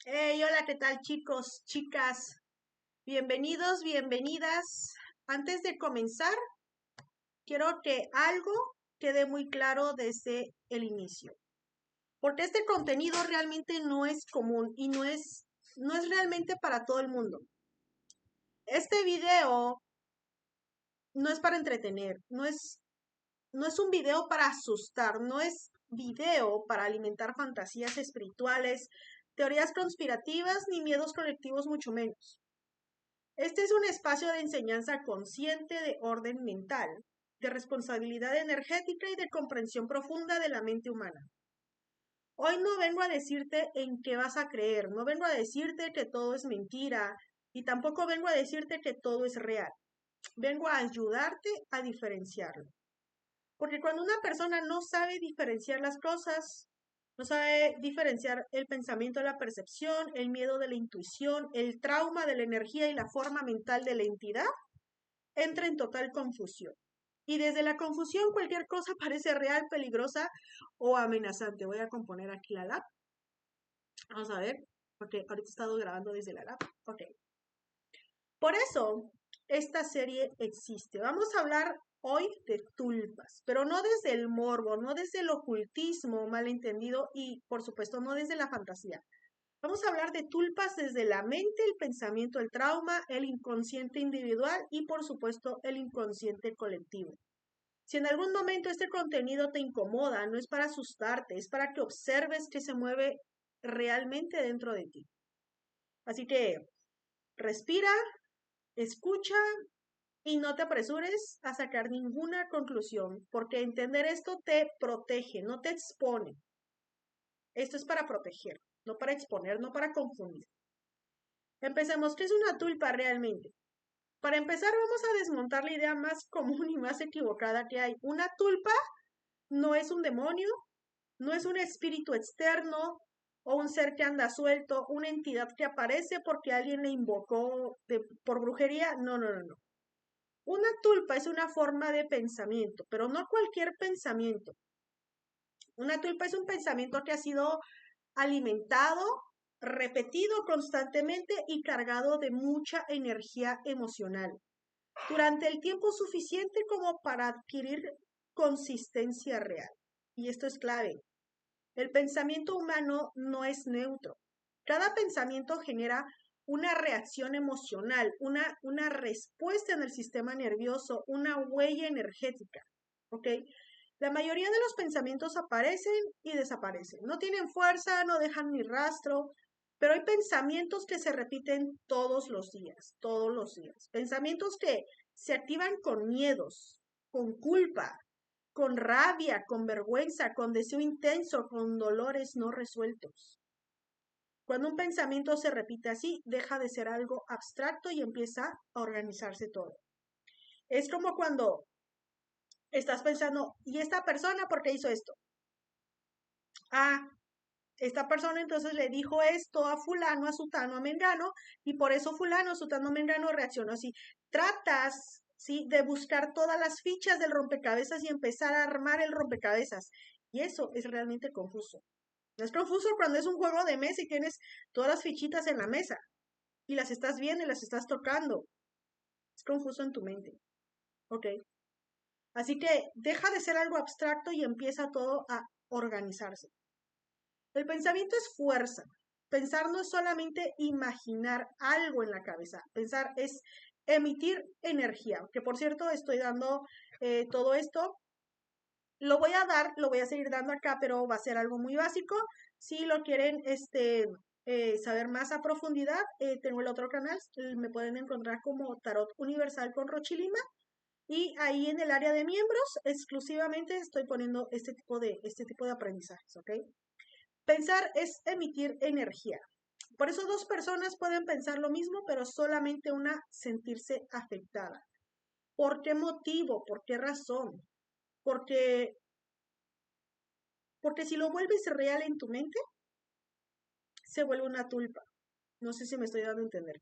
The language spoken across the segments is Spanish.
Hey, hola, ¿qué tal chicos, chicas? Bienvenidos, bienvenidas. Antes de comenzar, quiero que algo quede muy claro desde el inicio, porque este contenido realmente no es común y no es realmente para todo el mundo. Este video no es para entretener, no es un video para asustar, no es video para alimentar fantasías espirituales, teorías conspirativas ni miedos colectivos, mucho menos. Este es un espacio de enseñanza consciente de orden mental, de responsabilidad energética y de comprensión profunda de la mente humana. Hoy no vengo a decirte en qué vas a creer, no vengo a decirte que todo es mentira y tampoco vengo a decirte que todo es real. Vengo a ayudarte a diferenciarlo. Porque cuando una persona no sabe diferenciar las cosas, no sabe diferenciar el pensamiento de la percepción, el miedo de la intuición, el trauma de la energía y la forma mental de la entidad, entra en total confusión. Y desde la confusión cualquier cosa parece real, peligrosa o amenazante. Voy a componer aquí la lab. Vamos a ver, porque ahorita he estado grabando desde la lab. Ok. Por eso, esta serie existe. Vamos a hablar hoy de tulpas, pero no desde el morbo, no desde el ocultismo malentendido y, por supuesto, no desde la fantasía. Vamos a hablar de tulpas desde la mente, el pensamiento, el trauma, el inconsciente individual y, por supuesto, el inconsciente colectivo. Si en algún momento este contenido te incomoda, no es para asustarte, es para que observes que se mueve realmente dentro de ti. Así que respira, escucha y no te apresures a sacar ninguna conclusión, porque entender esto te protege, no te expone. Esto es para proteger, no para exponer, no para confundir. Empecemos. ¿Qué es una tulpa realmente? Para empezar, vamos a desmontar la idea más común y más equivocada que hay. Una tulpa no es un demonio, no es un espíritu externo o un ser que anda suelto, una entidad que aparece porque alguien le invocó por brujería. No, no, no, no. Una tulpa es una forma de pensamiento, pero no cualquier pensamiento. Una tulpa es un pensamiento que ha sido alimentado, repetido constantemente y cargado de mucha energía emocional durante el tiempo suficiente como para adquirir consistencia real. Y esto es clave. El pensamiento humano no es neutro. Cada pensamiento genera una reacción emocional, una respuesta en el sistema nervioso, una huella energética. ¿Ok? La mayoría de los pensamientos aparecen y desaparecen. No tienen fuerza, no dejan ni rastro, pero hay pensamientos que se repiten todos los días, todos los días. Pensamientos que se activan con miedos, con culpa, con rabia, con vergüenza, con deseo intenso, con dolores no resueltos. Cuando un pensamiento se repite así, deja de ser algo abstracto y empieza a organizarse todo. Es como cuando estás pensando, ¿y esta persona por qué hizo esto? Ah, esta persona entonces le dijo esto a fulano, a sutano, a mengano, y por eso fulano, sutano, mengano reaccionó así. Tratas, ¿sí?, de buscar todas las fichas del rompecabezas y empezar a armar el rompecabezas. Y eso es realmente confuso. No es confuso cuando es un juego de mesa y tienes todas las fichitas en la mesa y las estás viendo y las estás tocando. Es confuso en tu mente. ¿Ok? Así que deja de ser algo abstracto y empieza todo a organizarse. El pensamiento es fuerza. Pensar no es solamente imaginar algo en la cabeza. Pensar es emitir energía. Que por cierto, estoy dando todo esto. Lo voy a seguir dando acá, pero va a ser algo muy básico. Si lo quieren saber más a profundidad, tengo el otro canal. Me pueden encontrar como Tarot Universal con Rochilima. Y ahí en el área de miembros, exclusivamente estoy poniendo este tipo de aprendizajes, ¿ok? Pensar es emitir energía. Por eso dos personas pueden pensar lo mismo, pero solamente una sentirse afectada. ¿Por qué motivo? ¿Por qué razón? Porque, porque si lo vuelves real en tu mente, se vuelve una tulpa. No sé si me estoy dando a entender.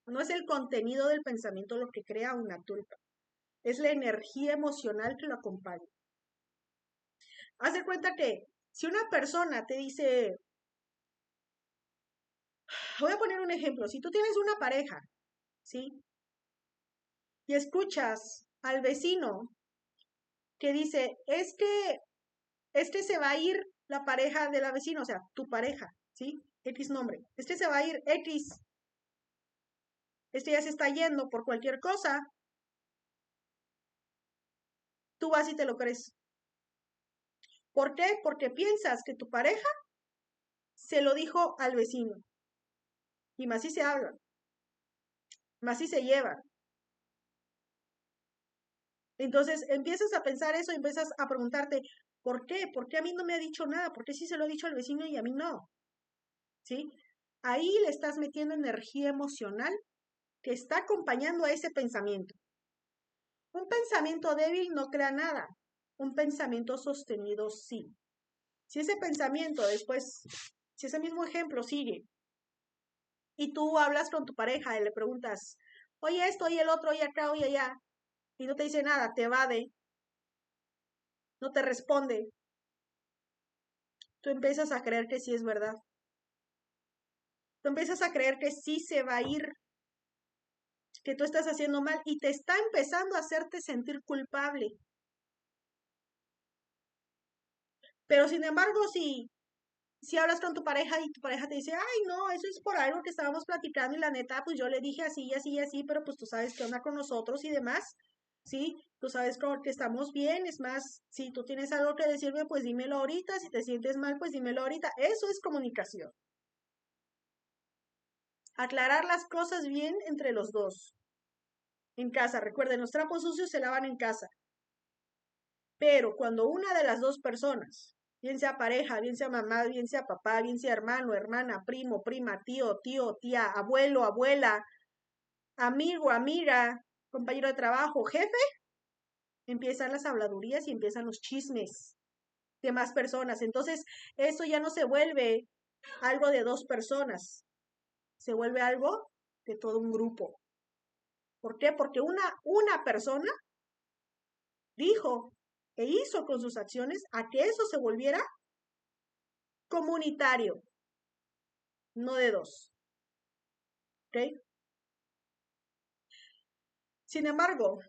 No es el contenido del pensamiento lo que crea una tulpa. Es la energía emocional que lo acompaña. Haz de cuenta que si una persona te dice, Voy a poner un ejemplo. Si tú tienes una pareja, ¿sí? Y escuchas al vecino que dice, este se va a ir la pareja de la vecina, o sea, tu pareja, ¿sí? X nombre. Este se va a ir X. Este ya se está yendo por cualquier cosa. Tú vas y te lo crees. ¿Por qué? Porque piensas que tu pareja se lo dijo al vecino. Y más si se hablan, más si se llevan. Entonces empiezas a pensar eso y empiezas a preguntarte, ¿por qué? ¿Por qué a mí no me ha dicho nada? ¿Por qué sí se lo ha dicho al vecino y a mí no? ¿Sí? Ahí le estás metiendo energía emocional que está acompañando a ese pensamiento. Un pensamiento débil no crea nada. Un pensamiento sostenido sí. Si ese pensamiento después, si ese mismo ejemplo sigue y tú hablas con tu pareja y le preguntas, oye esto, oye el otro, oye acá, oye allá, y no te dice nada, te evade, no te responde, tú empiezas a creer que sí es verdad. Tú empiezas a creer que sí se va a ir, que tú estás haciendo mal y te está empezando a hacerte sentir culpable. Pero sin embargo, si hablas con tu pareja y tu pareja te dice, ay, no, eso es por algo que estábamos platicando y la neta, pues yo le dije así y así y así, pero pues tú sabes qué onda con nosotros y demás, ¿sí? Tú sabes que estamos bien, es más, si tú tienes algo que decirme, pues dímelo ahorita, si te sientes mal, pues dímelo ahorita. Eso es comunicación. Aclarar las cosas bien entre los dos. En casa, recuerden, los trapos sucios se lavan en casa. Pero cuando una de las dos personas, bien sea pareja, bien sea mamá, bien sea papá, bien sea hermano, hermana, primo, prima, tío, tía, abuelo, abuela, amigo, amiga, compañero de trabajo, jefe, empiezan las habladurías y empiezan los chismes de más personas. Entonces, eso ya no se vuelve algo de dos personas, se vuelve algo de todo un grupo. ¿Por qué? Porque una persona dijo e hizo con sus acciones a que eso se volviera comunitario, no de dos. ¿Ok? Sin embargo,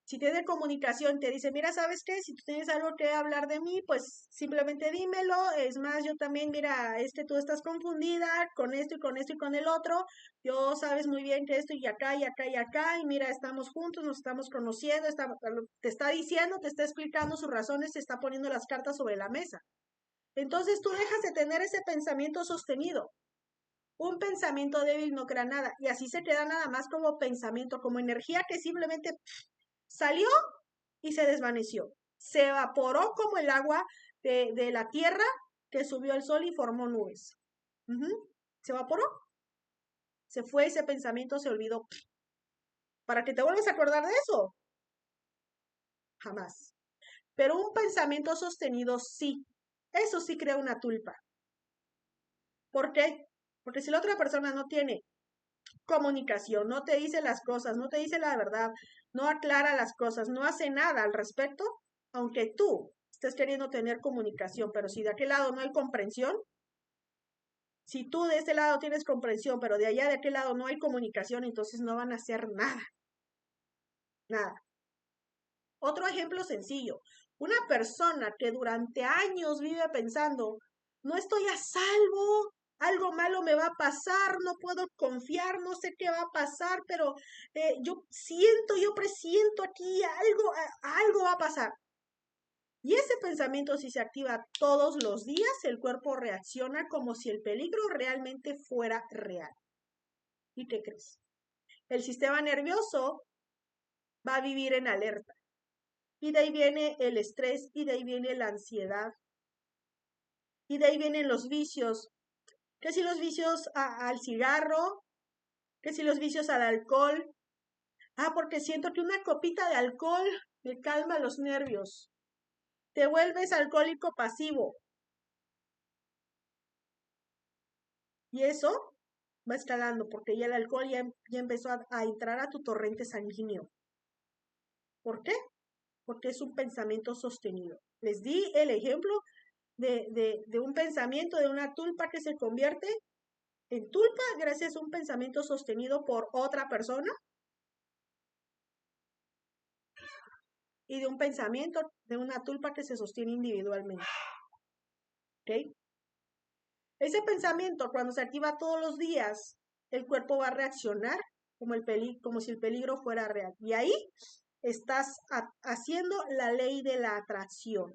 si tiene comunicación, te dice, mira, ¿sabes qué? Si tú tienes algo que hablar de mí, pues simplemente dímelo. Es más, yo también, mira, tú estás confundida con esto y con esto y con el otro. Yo sabes muy bien que esto y acá y acá y acá. Y mira, estamos juntos, nos estamos conociendo, te está diciendo, te está explicando sus razones, te está poniendo las cartas sobre la mesa. Entonces tú dejas de tener ese pensamiento sostenido. Un pensamiento débil no crea nada y así se queda nada más como pensamiento, como energía que simplemente salió y se desvaneció. Se evaporó como el agua de la tierra que subió al sol y formó nubes. Se evaporó, se fue ese pensamiento, se olvidó. ¿Para que te vuelvas a acordar de eso? Jamás. Pero un pensamiento sostenido sí. Eso sí crea una tulpa. ¿Por qué? Porque si la otra persona no tiene comunicación, no te dice las cosas, no te dice la verdad, no aclara las cosas, no hace nada al respecto, aunque tú estés queriendo tener comunicación, pero si de aquel lado no hay comprensión, si tú de este lado tienes comprensión, pero de allá de aquel lado no hay comunicación, entonces no van a hacer nada, nada. Otro ejemplo sencillo, una persona que durante años vive pensando, no estoy a salvo, algo malo me va a pasar, no puedo confiar, no sé qué va a pasar, pero yo presiento aquí, algo va a pasar. Y ese pensamiento, si se activa todos los días, el cuerpo reacciona como si el peligro realmente fuera real. ¿Y qué crees? El sistema nervioso va a vivir en alerta. Y de ahí viene el estrés, y de ahí viene la ansiedad, y de ahí vienen los vicios. Que si los vicios al cigarro, que si los vicios al alcohol. Porque siento que una copita de alcohol me calma los nervios. Te vuelves alcohólico pasivo. Y eso va escalando porque ya el alcohol ya empezó a entrar a tu torrente sanguíneo. ¿Por qué? Porque es un pensamiento sostenido. Les di el ejemplo de un pensamiento, de una tulpa que se convierte en tulpa gracias a un pensamiento sostenido por otra persona y de un pensamiento de una tulpa que se sostiene individualmente. ¿Ok? Ese pensamiento, cuando se activa todos los días, el cuerpo va a reaccionar como si el peligro fuera real. Y ahí estás haciendo la ley de la atracción.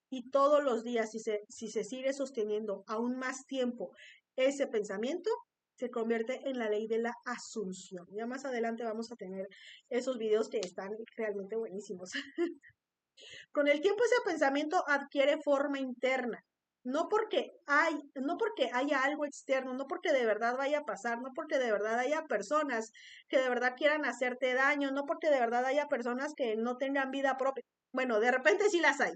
Y todos los días, si se sigue sosteniendo aún más tiempo ese pensamiento, se convierte en la ley de la asunción. Ya más adelante vamos a tener esos videos que están realmente buenísimos. Con el tiempo ese pensamiento adquiere forma interna. No porque haya algo externo, no porque de verdad vaya a pasar, no porque de verdad haya personas que de verdad quieran hacerte daño, no porque de verdad haya personas que no tengan vida propia. Bueno, de repente sí las hay.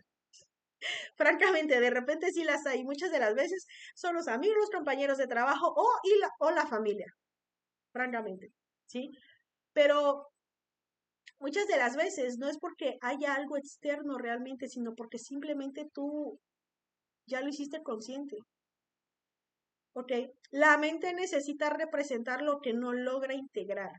Francamente, de repente sí las hay. Muchas de las veces son los amigos, los compañeros de trabajo o la familia, francamente, ¿sí? Pero muchas de las veces no es porque haya algo externo realmente, sino porque simplemente tú ya lo hiciste consciente. ¿Ok? La mente necesita representar lo que no logra integrar.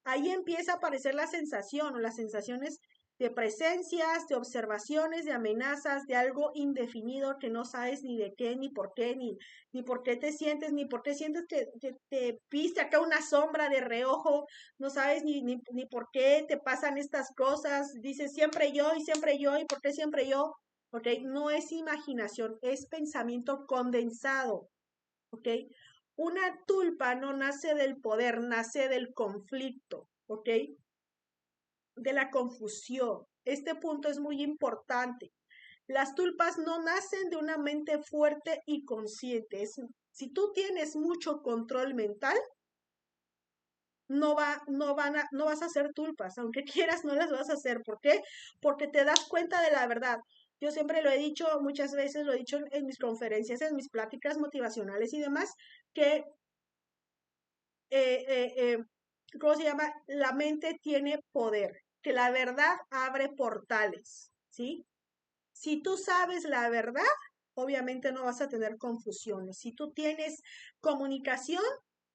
Ahí empieza a aparecer la sensación o las sensaciones de presencias, de observaciones, de amenazas, de algo indefinido que no sabes ni de qué, ni por qué, ni por qué te sientes, ni por qué sientes que te viste acá una sombra de reojo, no sabes ni por qué te pasan estas cosas, dices siempre yo y por qué siempre yo, ¿ok? No es imaginación, es pensamiento condensado, ¿ok? Una tulpa no nace del poder, nace del conflicto, ¿ok? De la confusión. Este punto es muy importante. Las tulpas no nacen de una mente fuerte y consciente. Si tú tienes mucho control mental, no vas a hacer tulpas, aunque quieras, no las vas a hacer. ¿Por qué? Porque te das cuenta de la verdad. Yo siempre lo he dicho, muchas veces lo he dicho en mis conferencias, en mis pláticas motivacionales y demás, que eh, eh, eh, ¿cómo se llama? La mente tiene poder, que la verdad abre portales, ¿sí? Si tú sabes la verdad, obviamente no vas a tener confusiones. Si tú tienes comunicación,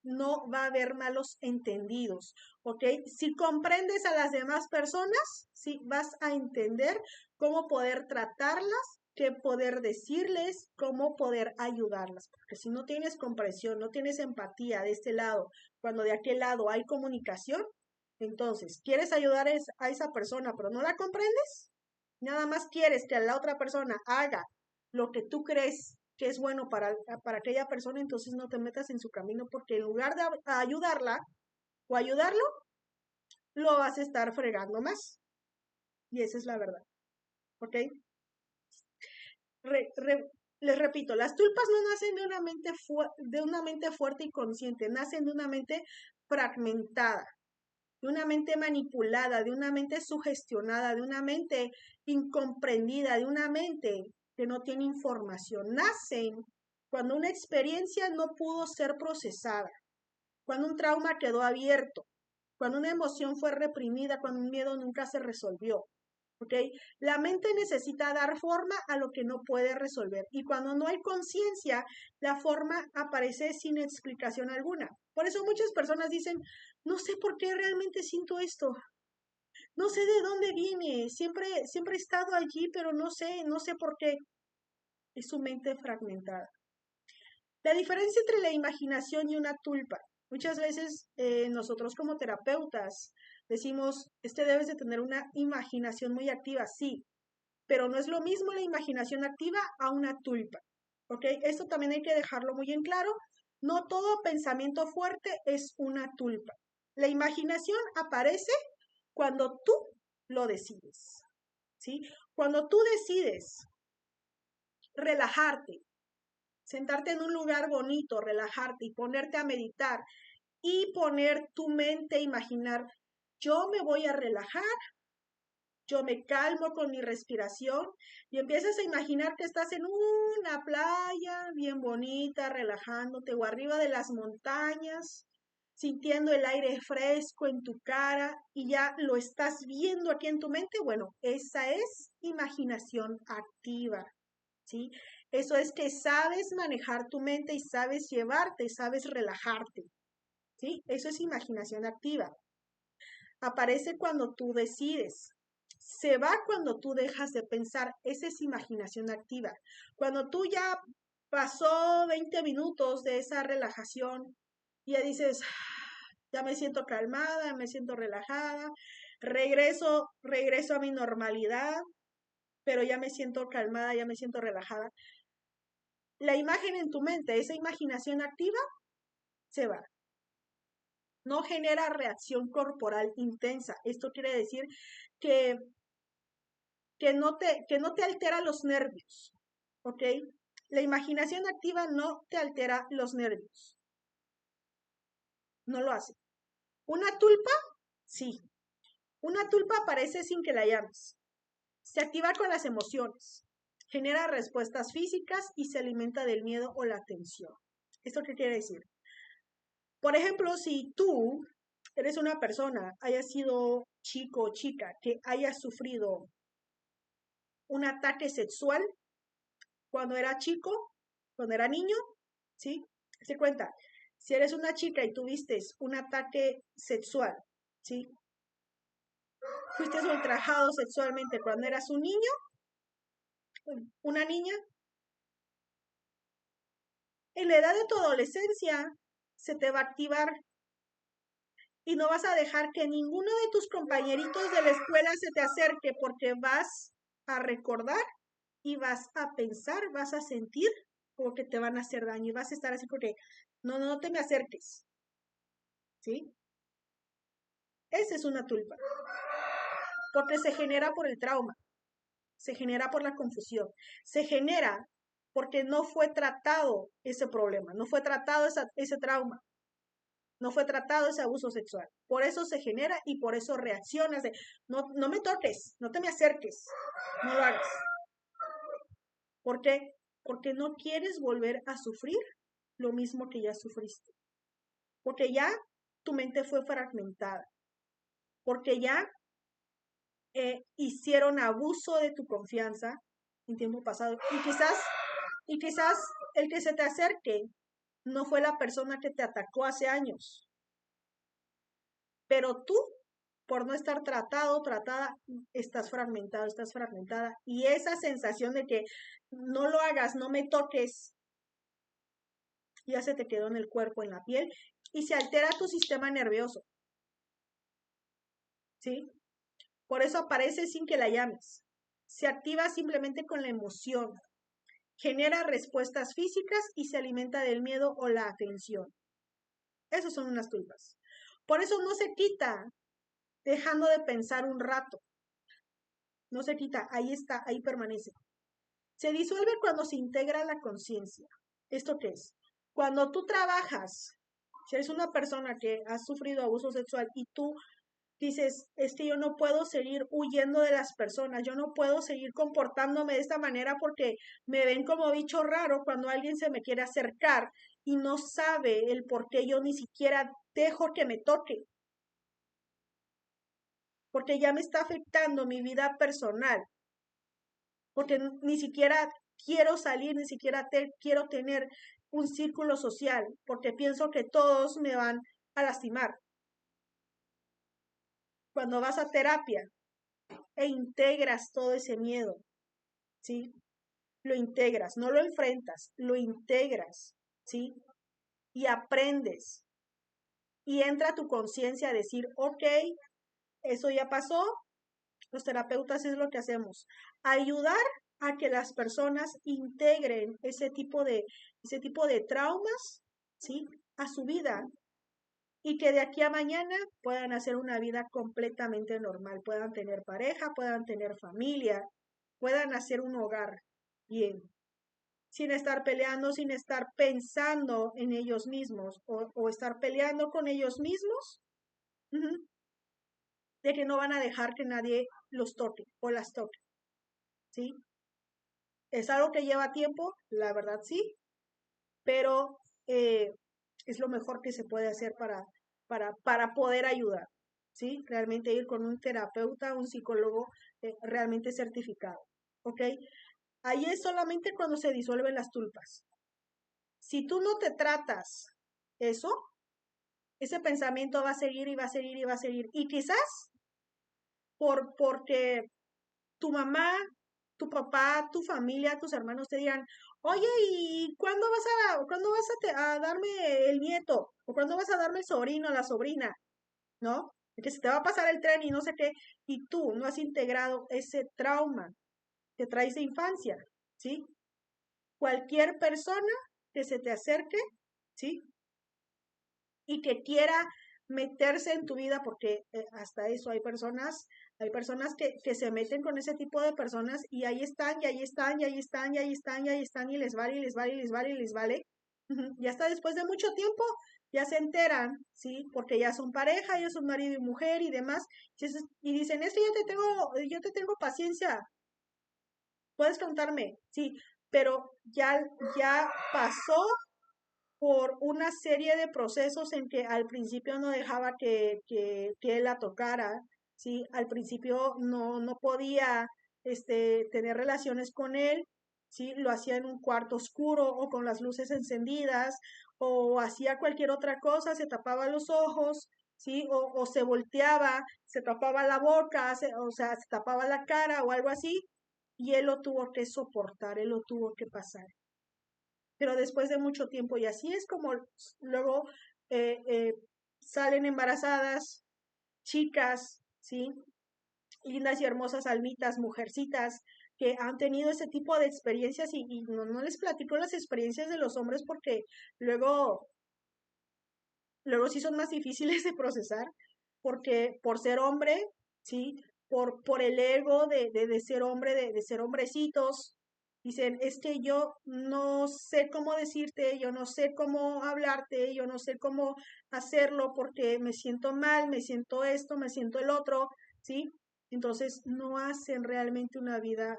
no va a haber malos entendidos, ¿ok? Si comprendes a las demás personas, sí, vas a entender cómo poder tratarlas, qué poder decirles, cómo poder ayudarlas. Porque si no tienes comprensión, no tienes empatía de este lado, cuando de aquel lado hay comunicación, entonces, ¿quieres ayudar a esa persona, pero no la comprendes? Nada más quieres que la otra persona haga lo que tú crees que es bueno para aquella persona, entonces no te metas en su camino porque en lugar de ayudarla o ayudarlo, lo vas a estar fregando más. Y esa es la verdad. ¿Ok? Re, re, les repito, las tulpas no nacen de una mente fuerte y consciente, nacen de una mente fragmentada, de una mente manipulada, de una mente sugestionada, de una mente incomprendida, de una mente que no tiene información. Nacen cuando una experiencia no pudo ser procesada, cuando un trauma quedó abierto, cuando una emoción fue reprimida, cuando un miedo nunca se resolvió. ¿Ok? La mente necesita dar forma a lo que no puede resolver. Y cuando no hay conciencia, la forma aparece sin explicación alguna. Por eso muchas personas dicen, no sé por qué realmente siento esto. No sé de dónde viene. Siempre he estado allí, pero no sé por qué. Es su mente fragmentada. La diferencia entre la imaginación y una tulpa. Muchas veces nosotros como terapeutas decimos, debes de tener una imaginación muy activa, sí, pero no es lo mismo la imaginación activa a una tulpa. ¿Ok? Esto también hay que dejarlo muy en claro. No todo pensamiento fuerte es una tulpa. La imaginación aparece cuando tú lo decides. ¿Sí? Cuando tú decides relajarte, sentarte en un lugar bonito, relajarte y ponerte a meditar y poner tu mente a imaginar, yo me voy a relajar, yo me calmo con mi respiración y empiezas a imaginar que estás en una playa bien bonita, relajándote o arriba de las montañas, sintiendo el aire fresco en tu cara y ya lo estás viendo aquí en tu mente. Bueno, esa es imaginación activa, ¿sí? Eso es que sabes manejar tu mente y sabes llevarte, sabes relajarte, ¿sí? Eso es imaginación activa. Aparece cuando tú decides. Se va cuando tú dejas de pensar. Esa es imaginación activa. Cuando tú ya pasó 20 minutos de esa relajación, ya dices, ya me siento calmada, me siento relajada, regreso a mi normalidad, pero ya me siento calmada, ya me siento relajada. La imagen en tu mente, esa imaginación activa, se va. No genera reacción corporal intensa. Esto quiere decir que, que no te altera los nervios, ¿ok? La imaginación activa no te altera los nervios. No lo hace. Una tulpa, sí. Una tulpa aparece sin que la llames. Se activa con las emociones. Genera respuestas físicas y se alimenta del miedo o la tensión. ¿Esto qué quiere decir? Por ejemplo, si tú eres una persona, haya sido chico o chica, que haya sufrido un ataque sexual cuando era chico, cuando era niño, ¿sí? Se cuenta, si eres una chica y tuviste un ataque sexual, ¿sí? Fuiste ultrajado sexualmente cuando eras un niño, una niña, en la edad de tu adolescencia se te va a activar y no vas a dejar que ninguno de tus compañeritos de la escuela se te acerque porque vas a recordar y vas a pensar, vas a sentir como que te van a hacer daño y vas a estar así porque no te me acerques, ¿sí? Esa es una tulpa, porque se genera por el trauma, se genera por la confusión, se genera porque no fue tratado ese problema, no fue tratado ese trauma, no fue tratado ese abuso sexual. Por eso se genera y por eso reaccionas de, no me toques, no te me acerques, no lo hagas. ¿Por qué? Porque no quieres volver a sufrir lo mismo que ya sufriste. Porque ya tu mente fue fragmentada. Porque ya hicieron abuso de tu confianza en tiempo pasado. Y quizás el que se te acerque no fue la persona que te atacó hace años. Pero tú, por no estar tratado, tratada, estás fragmentado, estás fragmentada. Y esa sensación de que no lo hagas, no me toques, ya se te quedó en el cuerpo, en la piel, y se altera tu sistema nervioso. ¿Sí? Por eso aparece sin que la llames. Se activa simplemente con la emoción. Genera respuestas físicas y se alimenta del miedo o la atención. Esas son unas tulpas. Por eso no se quita dejando de pensar un rato. No se quita, ahí está, ahí permanece. Se disuelve cuando se integra la conciencia. ¿Esto qué es? Cuando tú trabajas, si eres una persona que ha sufrido abuso sexual y tú dices, es que yo no puedo seguir huyendo de las personas, yo no puedo seguir comportándome de esta manera porque me ven como bicho raro cuando alguien se me quiere acercar y no sabe el por qué yo ni siquiera dejo que me toque, porque ya me está afectando mi vida personal, porque ni siquiera quiero salir, ni siquiera quiero tener un círculo social, porque pienso que todos me van a lastimar. Cuando vas a terapia e integras todo ese miedo, ¿sí? Lo integras, no lo enfrentas, lo integras, ¿sí? Y aprendes. Y entra tu conciencia a decir, ok, eso ya pasó, los terapeutas es lo que hacemos, ayudar a que las personas integren ese tipo de traumas, ¿sí? A su vida y que de aquí a mañana puedan hacer una vida completamente normal, puedan tener pareja, puedan tener familia, puedan hacer un hogar bien, sin estar peleando, sin estar pensando en ellos mismos o estar peleando con ellos mismos, de que no van a dejar que nadie los toque o las toque, ¿sí? Es algo que lleva tiempo, la verdad sí, pero es lo mejor que se puede hacer para poder ayudar, ¿sí? Realmente ir con un terapeuta, un psicólogo realmente certificado, ¿ok? Ahí es solamente cuando se disuelven las tulpas. Si tú no te tratas eso, ese pensamiento va a seguir y va a seguir y va a seguir. Y quizás porque tu mamá, tu papá, tu familia, tus hermanos te dirán, oye, ¿y cuándo vas a darme el nieto? ¿O cuándo vas a darme el sobrino, la sobrina? ¿No? Que se te va a pasar el tren y no sé qué, y tú no has integrado ese trauma que traes de infancia, ¿sí? Cualquier persona que se te acerque, ¿sí? Y que quiera meterse en tu vida, porque hasta eso hay personas que se meten con ese tipo de personas y ahí están, y ahí están, y ahí están, y ahí están, y ahí están, y les vale, y les vale, y les vale, y les vale. Y hasta después de mucho tiempo ya se enteran, ¿sí? Porque ya son pareja, ya son marido y mujer y demás. Y dicen, esto yo te tengo paciencia, puedes contarme, sí, pero ya pasó por una serie de procesos en que al principio no dejaba que él la tocara, ¿sí? Al principio no podía tener relaciones con él, ¿sí? Lo hacía en un cuarto oscuro o con las luces encendidas o hacía cualquier otra cosa, se tapaba los ojos, ¿sí? O se volteaba, se tapaba la boca, o sea, se tapaba la cara o algo así y él lo tuvo que soportar, él lo tuvo que pasar, pero después de mucho tiempo. Y así es como luego eh, eh, salen embarazadas, chicas, ¿sí? Lindas y hermosas almitas, mujercitas, que han tenido ese tipo de experiencias y no les platico las experiencias de los hombres porque luego, luego sí son más difíciles de procesar, porque por ser hombre, ¿sí? Por el ego de ser hombre, de ser hombrecitos, dicen, es que yo no sé cómo decirte, yo no sé cómo hablarte, yo no sé cómo hacerlo porque me siento mal, me siento esto, me siento el otro, ¿sí? Entonces no hacen realmente una vida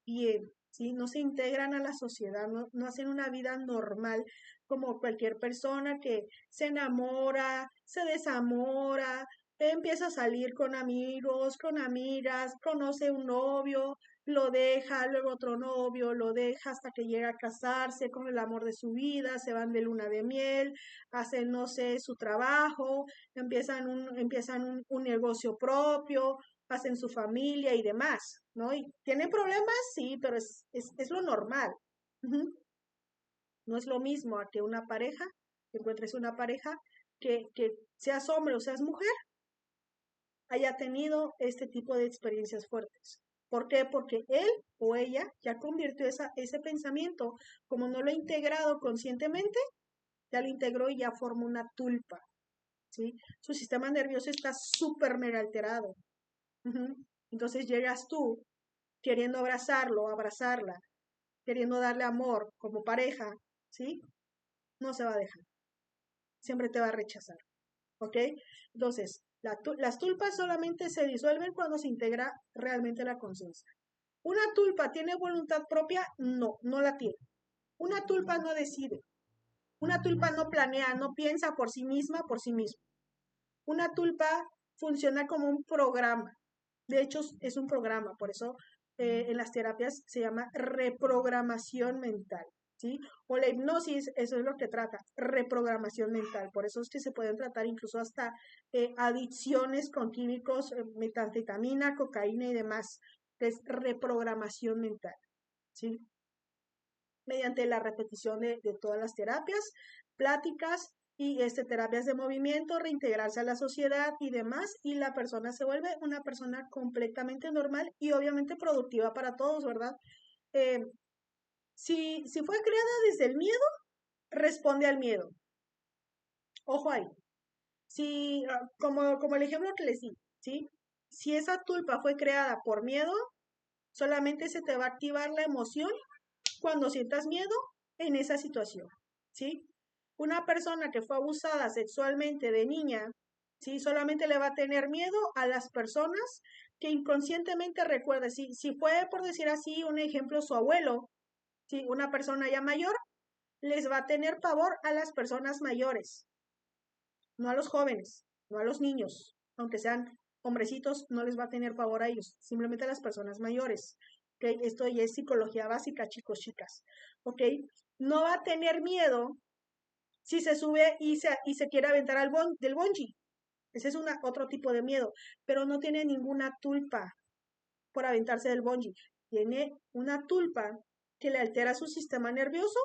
bien, ¿sí? No se integran a la sociedad, no hacen una vida normal como cualquier persona que se enamora, se desamora, empieza a salir con amigos, con amigas, conoce un novio, lo deja, luego otro novio, lo deja hasta que llega a casarse con el amor de su vida, se van de luna de miel, hacen, no sé, su trabajo, empiezan un negocio propio, hacen su familia y demás, ¿no? Y tienen problemas, sí, pero es lo normal. Ujú. No es lo mismo a que una pareja, que encuentres una pareja, que seas hombre o seas mujer, haya tenido este tipo de experiencias fuertes. ¿Por qué? Porque él o ella ya convirtió ese pensamiento, como no lo ha integrado conscientemente, ya lo integró y ya formó una tulpa, ¿sí? Su sistema nervioso está súper mega alterado. Ujú. Entonces llegas tú queriendo abrazarlo, abrazarla, queriendo darle amor como pareja, ¿sí? No se va a dejar, siempre te va a rechazar, ¿ok? Entonces, las tulpas solamente se disuelven cuando se integra realmente la conciencia. ¿Una tulpa tiene voluntad propia? No, no la tiene. Una tulpa no decide. Una tulpa no planea, no piensa por sí misma, por sí mismo. Una tulpa funciona como un programa. De hecho, es un programa, por eso en las terapias se llama reprogramación mental, ¿sí? O la hipnosis, eso es lo que trata, reprogramación mental. Por eso es que se pueden tratar incluso hasta adicciones con químicos, metanfetamina, cocaína y demás, que es reprogramación mental, ¿sí? Mediante la repetición de todas las terapias, pláticas y terapias de movimiento, reintegrarse a la sociedad y demás, y la persona se vuelve una persona completamente normal y obviamente productiva para todos, ¿verdad? Eh, si fue creada desde el miedo, responde al miedo. Ojo ahí. Si, como el ejemplo que les di, ¿sí? Si esa tulpa fue creada por miedo, solamente se te va a activar la emoción cuando sientas miedo en esa situación, ¿sí? Una persona que fue abusada sexualmente de niña, ¿sí? Solamente le va a tener miedo a las personas que inconscientemente recuerda. Si fue, por decir así, un ejemplo, su abuelo, ¿sí? Una persona ya mayor, les va a tener pavor a las personas mayores, no a los jóvenes, no a los niños, aunque sean hombrecitos, no les va a tener pavor a ellos, simplemente a las personas mayores. ¿ok? Esto ya es psicología básica, chicos, chicas, ¿ok? No va a tener miedo si se sube y se quiere aventar del bungee. Ese es otro tipo de miedo, pero no tiene ninguna tulpa por aventarse del bungee. Tiene una tulpa que le altera su sistema nervioso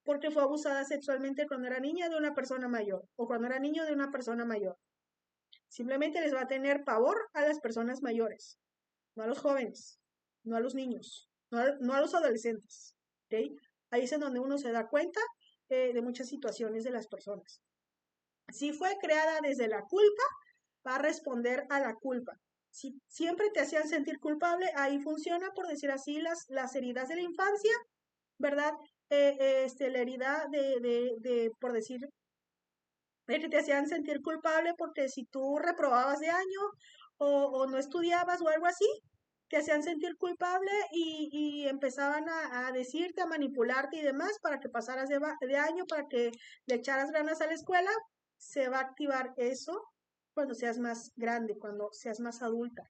porque fue abusada sexualmente cuando era niña de una persona mayor o cuando era niño de una persona mayor. Simplemente les va a tener pavor a las personas mayores, no a los jóvenes, no a los niños, no a los adolescentes. ¿Okay? Ahí es en donde uno se da cuenta de muchas situaciones de las personas. Si fue creada desde la culpa, va a responder a la culpa. Si siempre te hacían sentir culpable, ahí funciona, por decir así, las heridas de la infancia, ¿verdad? La herida por decir, de que te hacían sentir culpable porque si tú reprobabas de año o no estudiabas o algo así, te hacían sentir culpable y empezaban a decirte, a manipularte y demás para que pasaras de año, para que le echaras ganas a la escuela. Se va a activar eso cuando seas más grande, cuando seas más adulta,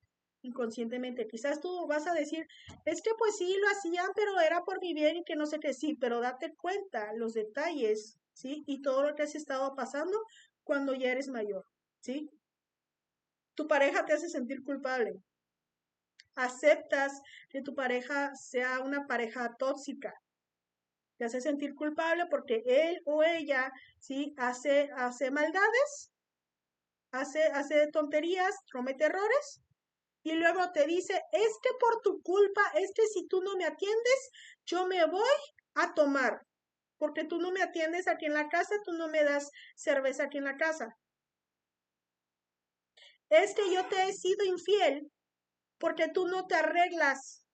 inconscientemente. Quizás tú vas a decir, es que pues sí, lo hacían, pero era por mi bien y que no sé qué, sí, pero date cuenta los detalles, ¿sí? Y todo lo que has estado pasando cuando ya eres mayor, ¿sí? Tu pareja te hace sentir culpable. Aceptas que tu pareja sea una pareja tóxica. Te hace sentir culpable porque él o ella, ¿sí? Hace maldades, hace tonterías, comete errores y luego te dice, es que por tu culpa, es que si tú no me atiendes, yo me voy a tomar, porque tú no me atiendes aquí en la casa, tú no me das cerveza aquí en la casa. Es que yo te he sido infiel porque tú no te arreglas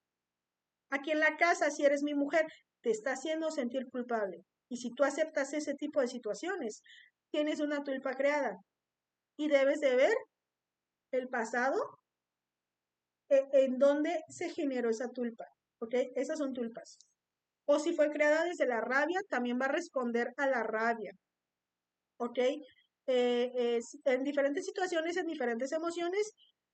aquí en la casa si eres mi mujer, te está haciendo sentir culpable. Y si tú aceptas ese tipo de situaciones, tienes una tulpa creada y debes de ver el pasado en donde se generó esa tulpa, ¿ok? Esas son tulpas. O si fue creada desde la rabia, también va a responder a la rabia, ¿ok? En diferentes situaciones, en diferentes emociones,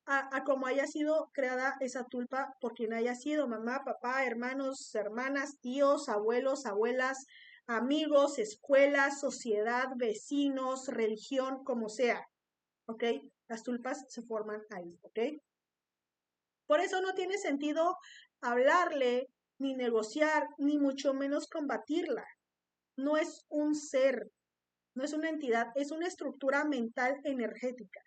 a como haya sido creada esa tulpa por quien haya sido, mamá, papá, hermanos, hermanas, tíos, abuelos, abuelas, amigos, escuela, sociedad, vecinos, religión, como sea, ¿ok? Las tulpas se forman ahí, ¿ok? Por eso no tiene sentido hablarle, ni negociar, ni mucho menos combatirla. No es un ser, no es una entidad, es una estructura mental energética,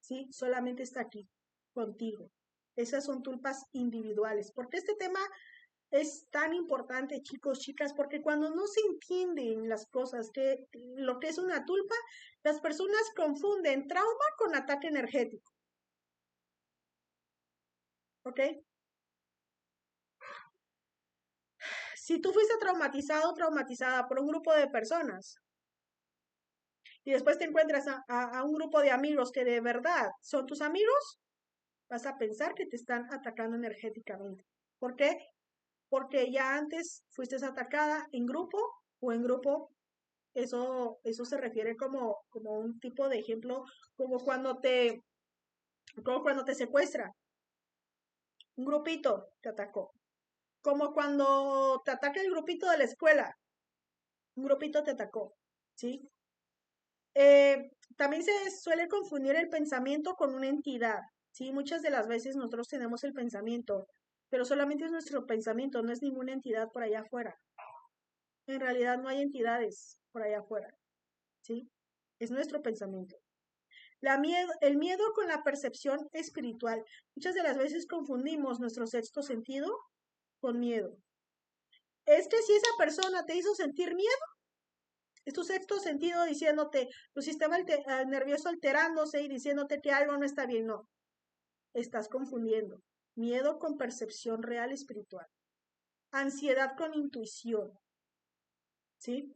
¿sí? Solamente está aquí, contigo. Esas son tulpas individuales. Porque este tema es tan importante, chicos, chicas, porque cuando no se entienden las cosas, que lo que es una tulpa, las personas confunden trauma con ataque energético. ¿Ok? Si tú fuiste traumatizado o traumatizada por un grupo de personas, y después te encuentras a un grupo de amigos que de verdad son tus amigos, vas a pensar que te están atacando energéticamente. ¿Por qué? Porque ya antes fuiste atacada en grupo o en grupo. Eso se refiere como un tipo de ejemplo, como como cuando te secuestra. Un grupito te atacó. Como cuando te ataca el grupito de la escuela. Un grupito te atacó. ¿Sí? También se suele confundir el pensamiento con una entidad, ¿sí? Muchas de las veces nosotros tenemos el pensamiento, pero solamente es nuestro pensamiento, no es ninguna entidad por allá afuera. En realidad no hay entidades por allá afuera, ¿sí? Es nuestro pensamiento. El miedo con la percepción espiritual. Muchas de las veces confundimos nuestro sexto sentido con miedo. Es que si esa persona te hizo sentir miedo, es tu sexto sentido diciéndote, tu sistema nervioso alterándose y diciéndote que algo no está bien. No, estás confundiendo. Miedo con percepción real espiritual. Ansiedad con intuición. ¿Sí?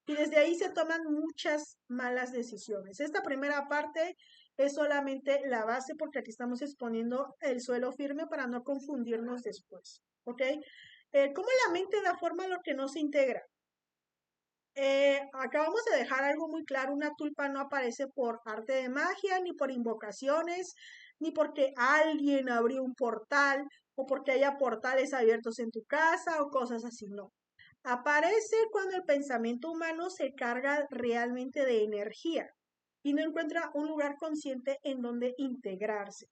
Y desde ahí se toman muchas malas decisiones. Esta primera parte es solamente la base porque aquí estamos exponiendo el suelo firme para no confundirnos después. ¿Ok? ¿Cómo la mente da forma a lo que no se integra? Acabamos de dejar algo muy claro, una tulpa no aparece por arte de magia, ni por invocaciones, ni porque alguien abrió un portal o porque haya portales abiertos en tu casa o cosas así, no. Aparece cuando el pensamiento humano se carga realmente de energía y no encuentra un lugar consciente en donde integrarse.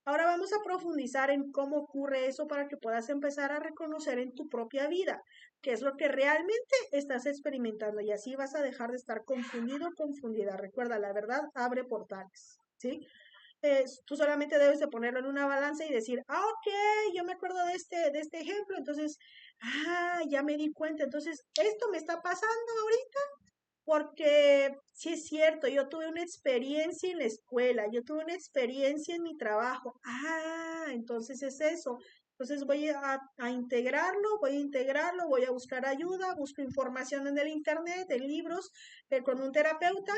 Ahora vamos a profundizar en cómo ocurre eso para que puedas empezar a reconocer en tu propia vida qué es lo que realmente estás experimentando y así vas a dejar de estar confundido o confundida. Recuerda, la verdad abre portales, ¿sí? Tú solamente debes de ponerlo en una balanza y decir, ok, yo me acuerdo de este ejemplo, entonces, ya me di cuenta, entonces, esto me está pasando ahorita porque sí es cierto, yo tuve una experiencia en la escuela, yo tuve una experiencia en mi trabajo. Entonces es eso. Entonces voy a integrarlo, voy a buscar ayuda, busco información en el internet, en libros, con un terapeuta,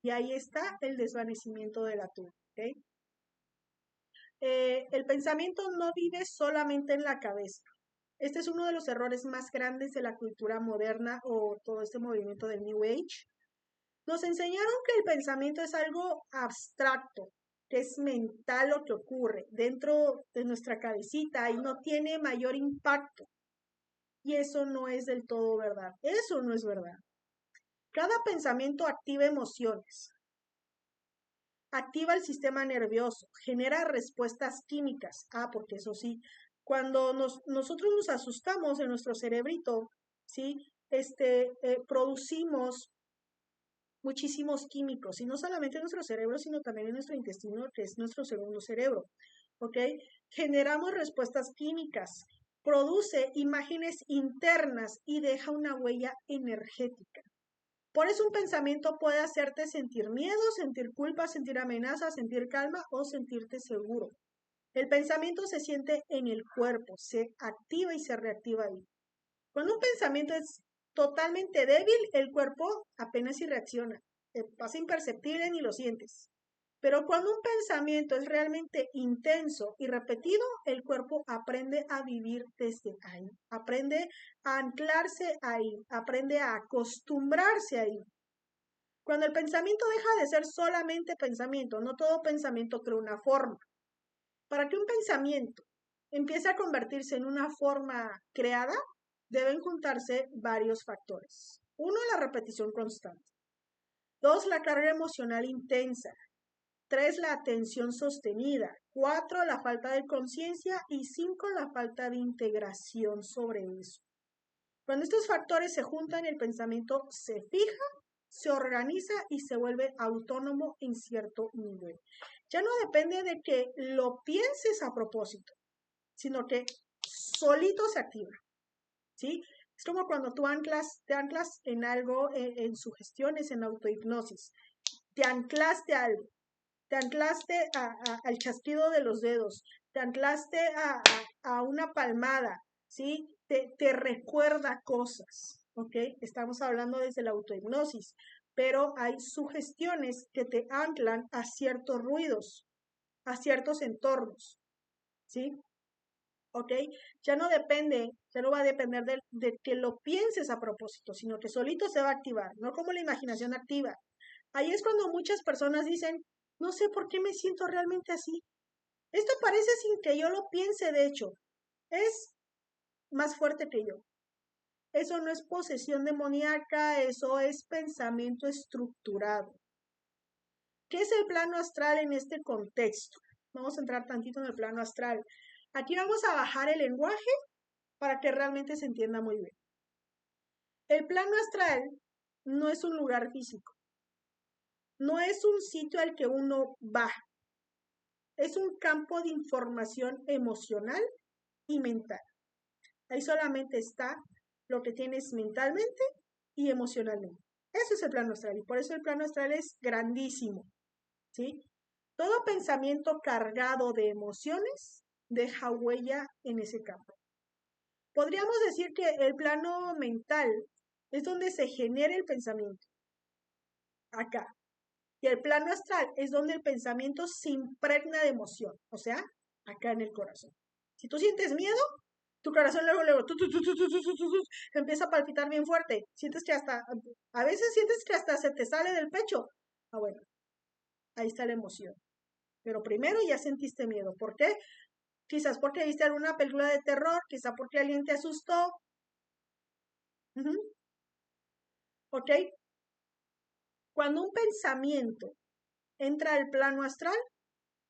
y ahí está el desvanecimiento de la tuya. ¿Ok? El pensamiento no vive solamente en la cabeza. Este es uno de los errores más grandes de la cultura moderna o todo este movimiento del New Age. Nos enseñaron que el pensamiento es algo abstracto, que es mental lo que ocurre dentro de nuestra cabecita y no tiene mayor impacto. Y eso no es del todo verdad. Eso no es verdad. Cada pensamiento activa emociones, activa el sistema nervioso, genera respuestas químicas. Porque eso sí, cuando nosotros nos asustamos en nuestro cerebrito, ¿sí? Producimos muchísimos químicos, y no solamente en nuestro cerebro, sino también en nuestro intestino, que es nuestro segundo cerebro, ¿ok? Generamos respuestas químicas, produce imágenes internas y deja una huella energética. Por eso un pensamiento puede hacerte sentir miedo, sentir culpa, sentir amenaza, sentir calma o sentirte seguro. El pensamiento se siente en el cuerpo, se activa y se reactiva ahí. Cuando un pensamiento es totalmente débil, el cuerpo apenas si reacciona. Pasa imperceptible ni lo sientes. Pero cuando un pensamiento es realmente intenso y repetido, el cuerpo aprende a vivir desde ahí, aprende a anclarse ahí, aprende a acostumbrarse ahí. Cuando el pensamiento deja de ser solamente pensamiento, no todo pensamiento crea una forma. Para que un pensamiento empiece a convertirse en una forma creada, deben juntarse varios factores. 1, la repetición constante. 2, la carga emocional intensa. 3, la atención sostenida. 4, la falta de conciencia. Y 5, la falta de integración sobre eso. Cuando estos factores se juntan, el pensamiento se fija, se organiza y se vuelve autónomo en cierto nivel. Ya no depende de que lo pienses a propósito, sino que solito se activa, ¿sí? Es como cuando te anclas en algo, en sugestiones, en autohipnosis. Te anclaste a algo, te anclaste al chasquido de los dedos, te anclaste a una palmada, ¿sí? Te recuerda cosas, ¿ok? Estamos hablando desde la autohipnosis, pero hay sugestiones que te anclan a ciertos ruidos, a ciertos entornos, ¿sí? ¿Ok? Ya no va a depender de que lo pienses a propósito, sino que solito se va a activar, no como la imaginación activa. Ahí es cuando muchas personas dicen, no sé por qué me siento realmente así. Esto parece sin que yo lo piense, de hecho, es más fuerte que yo. Eso no es posesión demoníaca, eso es pensamiento estructurado. ¿Qué es el plano astral en este contexto? Vamos a entrar tantito en el plano astral. Aquí vamos a bajar el lenguaje para que realmente se entienda muy bien. El plano astral no es un lugar físico, no es un sitio al que uno va, es un campo de información emocional y mental. Ahí solamente está lo que tienes mentalmente y emocionalmente. Eso es el plano astral y por eso el plano astral es grandísimo, ¿sí? Todo pensamiento cargado de emociones deja huella en ese campo. Podríamos decir que el plano mental es donde se genera el pensamiento, acá. Y el plano astral es donde el pensamiento se impregna de emoción, o sea, acá en el corazón. Si tú sientes miedo, tu corazón luego empieza a palpitar bien fuerte. Sientes que a veces sientes que hasta se te sale del pecho. Bueno, ahí está la emoción. Pero primero ya sentiste miedo. ¿Por qué? Quizás porque viste alguna película de terror, quizás porque alguien te asustó. ¿Ok? Cuando un pensamiento entra al plano astral,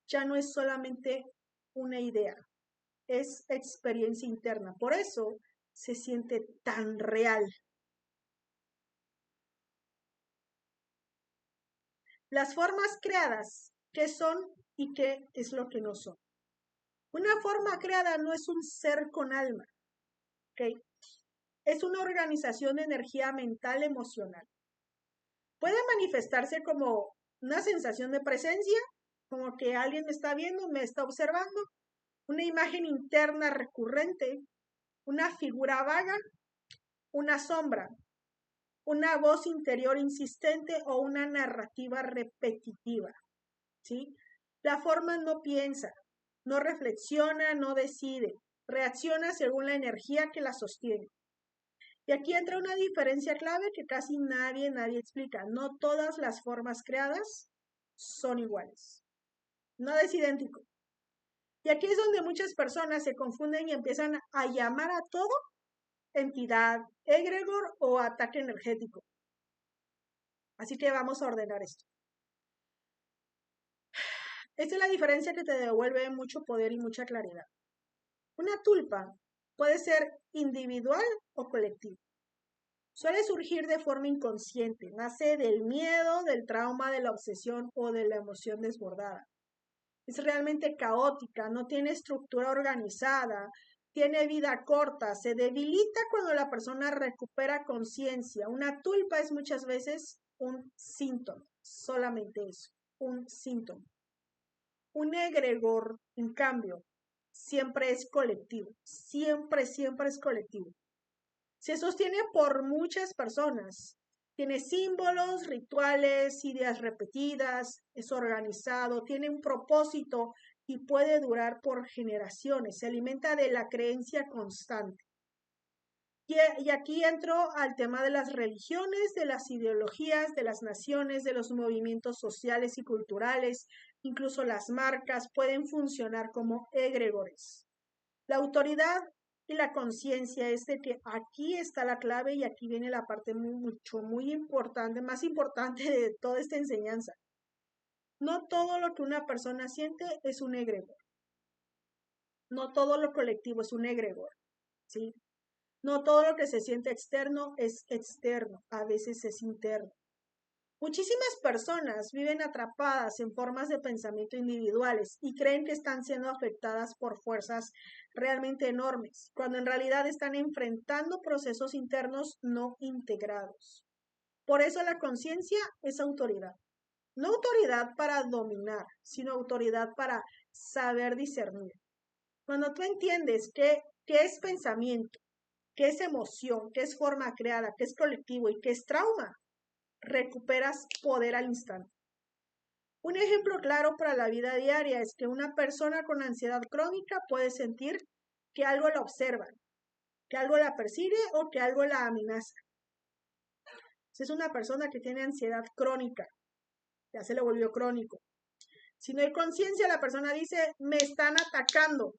ya no es solamente una idea, es experiencia interna. Por eso se siente tan real. Las formas creadas, ¿qué son y qué es lo que no son? Una forma creada no es un ser con alma, ¿ok? Es una organización de energía mental emocional. Puede manifestarse como una sensación de presencia, como que alguien me está viendo, me está observando, una imagen interna recurrente, una figura vaga, una sombra, una voz interior insistente o una narrativa repetitiva, ¿sí? La forma no piensa, no reflexiona, no decide, reacciona según la energía que la sostiene. Y aquí entra una diferencia clave que casi nadie explica. No todas las formas creadas son iguales. Nada es idéntico. Y aquí es donde muchas personas se confunden y empiezan a llamar a todo entidad, egregor o ataque energético. Así que vamos a ordenar esto. Esta es la diferencia que te devuelve mucho poder y mucha claridad. Una tulpa puede ser individual o colectiva. Suele surgir de forma inconsciente, nace del miedo, del trauma, de la obsesión o de la emoción desbordada. Es realmente caótica, no tiene estructura organizada, tiene vida corta, se debilita cuando la persona recupera conciencia. Una tulpa es muchas veces un síntoma, solamente eso, un síntoma. Un egregor, en cambio, siempre es colectivo, siempre es colectivo. Se sostiene por muchas personas. Tiene símbolos, rituales, ideas repetidas, es organizado, tiene un propósito y puede durar por generaciones. Se alimenta de la creencia constante. Y aquí entro al tema de las religiones, de las ideologías, de las naciones, de los movimientos sociales y culturales. Incluso las marcas pueden funcionar como egregores. La autoridad y la conciencia es de que aquí está la clave y aquí viene la parte muy importante, más importante de toda esta enseñanza. No todo lo que una persona siente es un egregor. No todo lo colectivo es un egregor, ¿sí? No todo lo que se siente externo es externo, a veces es interno. Muchísimas personas viven atrapadas en formas de pensamiento individuales y creen que están siendo afectadas por fuerzas realmente enormes, cuando en realidad están enfrentando procesos internos no integrados. Por eso la conciencia es autoridad. No autoridad para dominar, sino autoridad para saber discernir. Cuando tú entiendes qué es pensamiento, qué es emoción, qué es forma creada, qué es colectivo y qué es trauma, recuperas poder al instante. Un ejemplo claro para la vida diaria es que una persona con ansiedad crónica puede sentir que algo la observa, que algo la persigue o que algo la amenaza. Si es una persona que tiene ansiedad crónica, ya se le volvió crónico. Si no hay conciencia, la persona dice, me están atacando.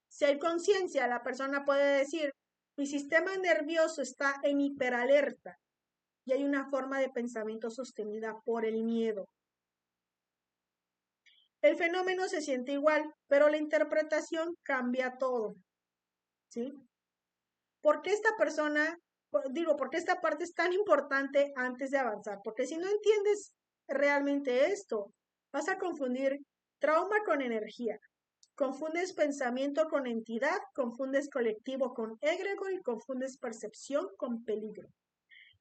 Si hay conciencia, la persona puede decir, mi sistema nervioso está en hiperalerta y hay una forma de pensamiento sostenida por el miedo. El fenómeno se siente igual, pero la interpretación cambia todo, ¿sí? ¿Por qué esta persona, por qué esta parte es tan importante antes de avanzar? Porque si no entiendes realmente esto, vas a confundir trauma con energía, confundes pensamiento con entidad, confundes colectivo con egregor y confundes percepción con peligro.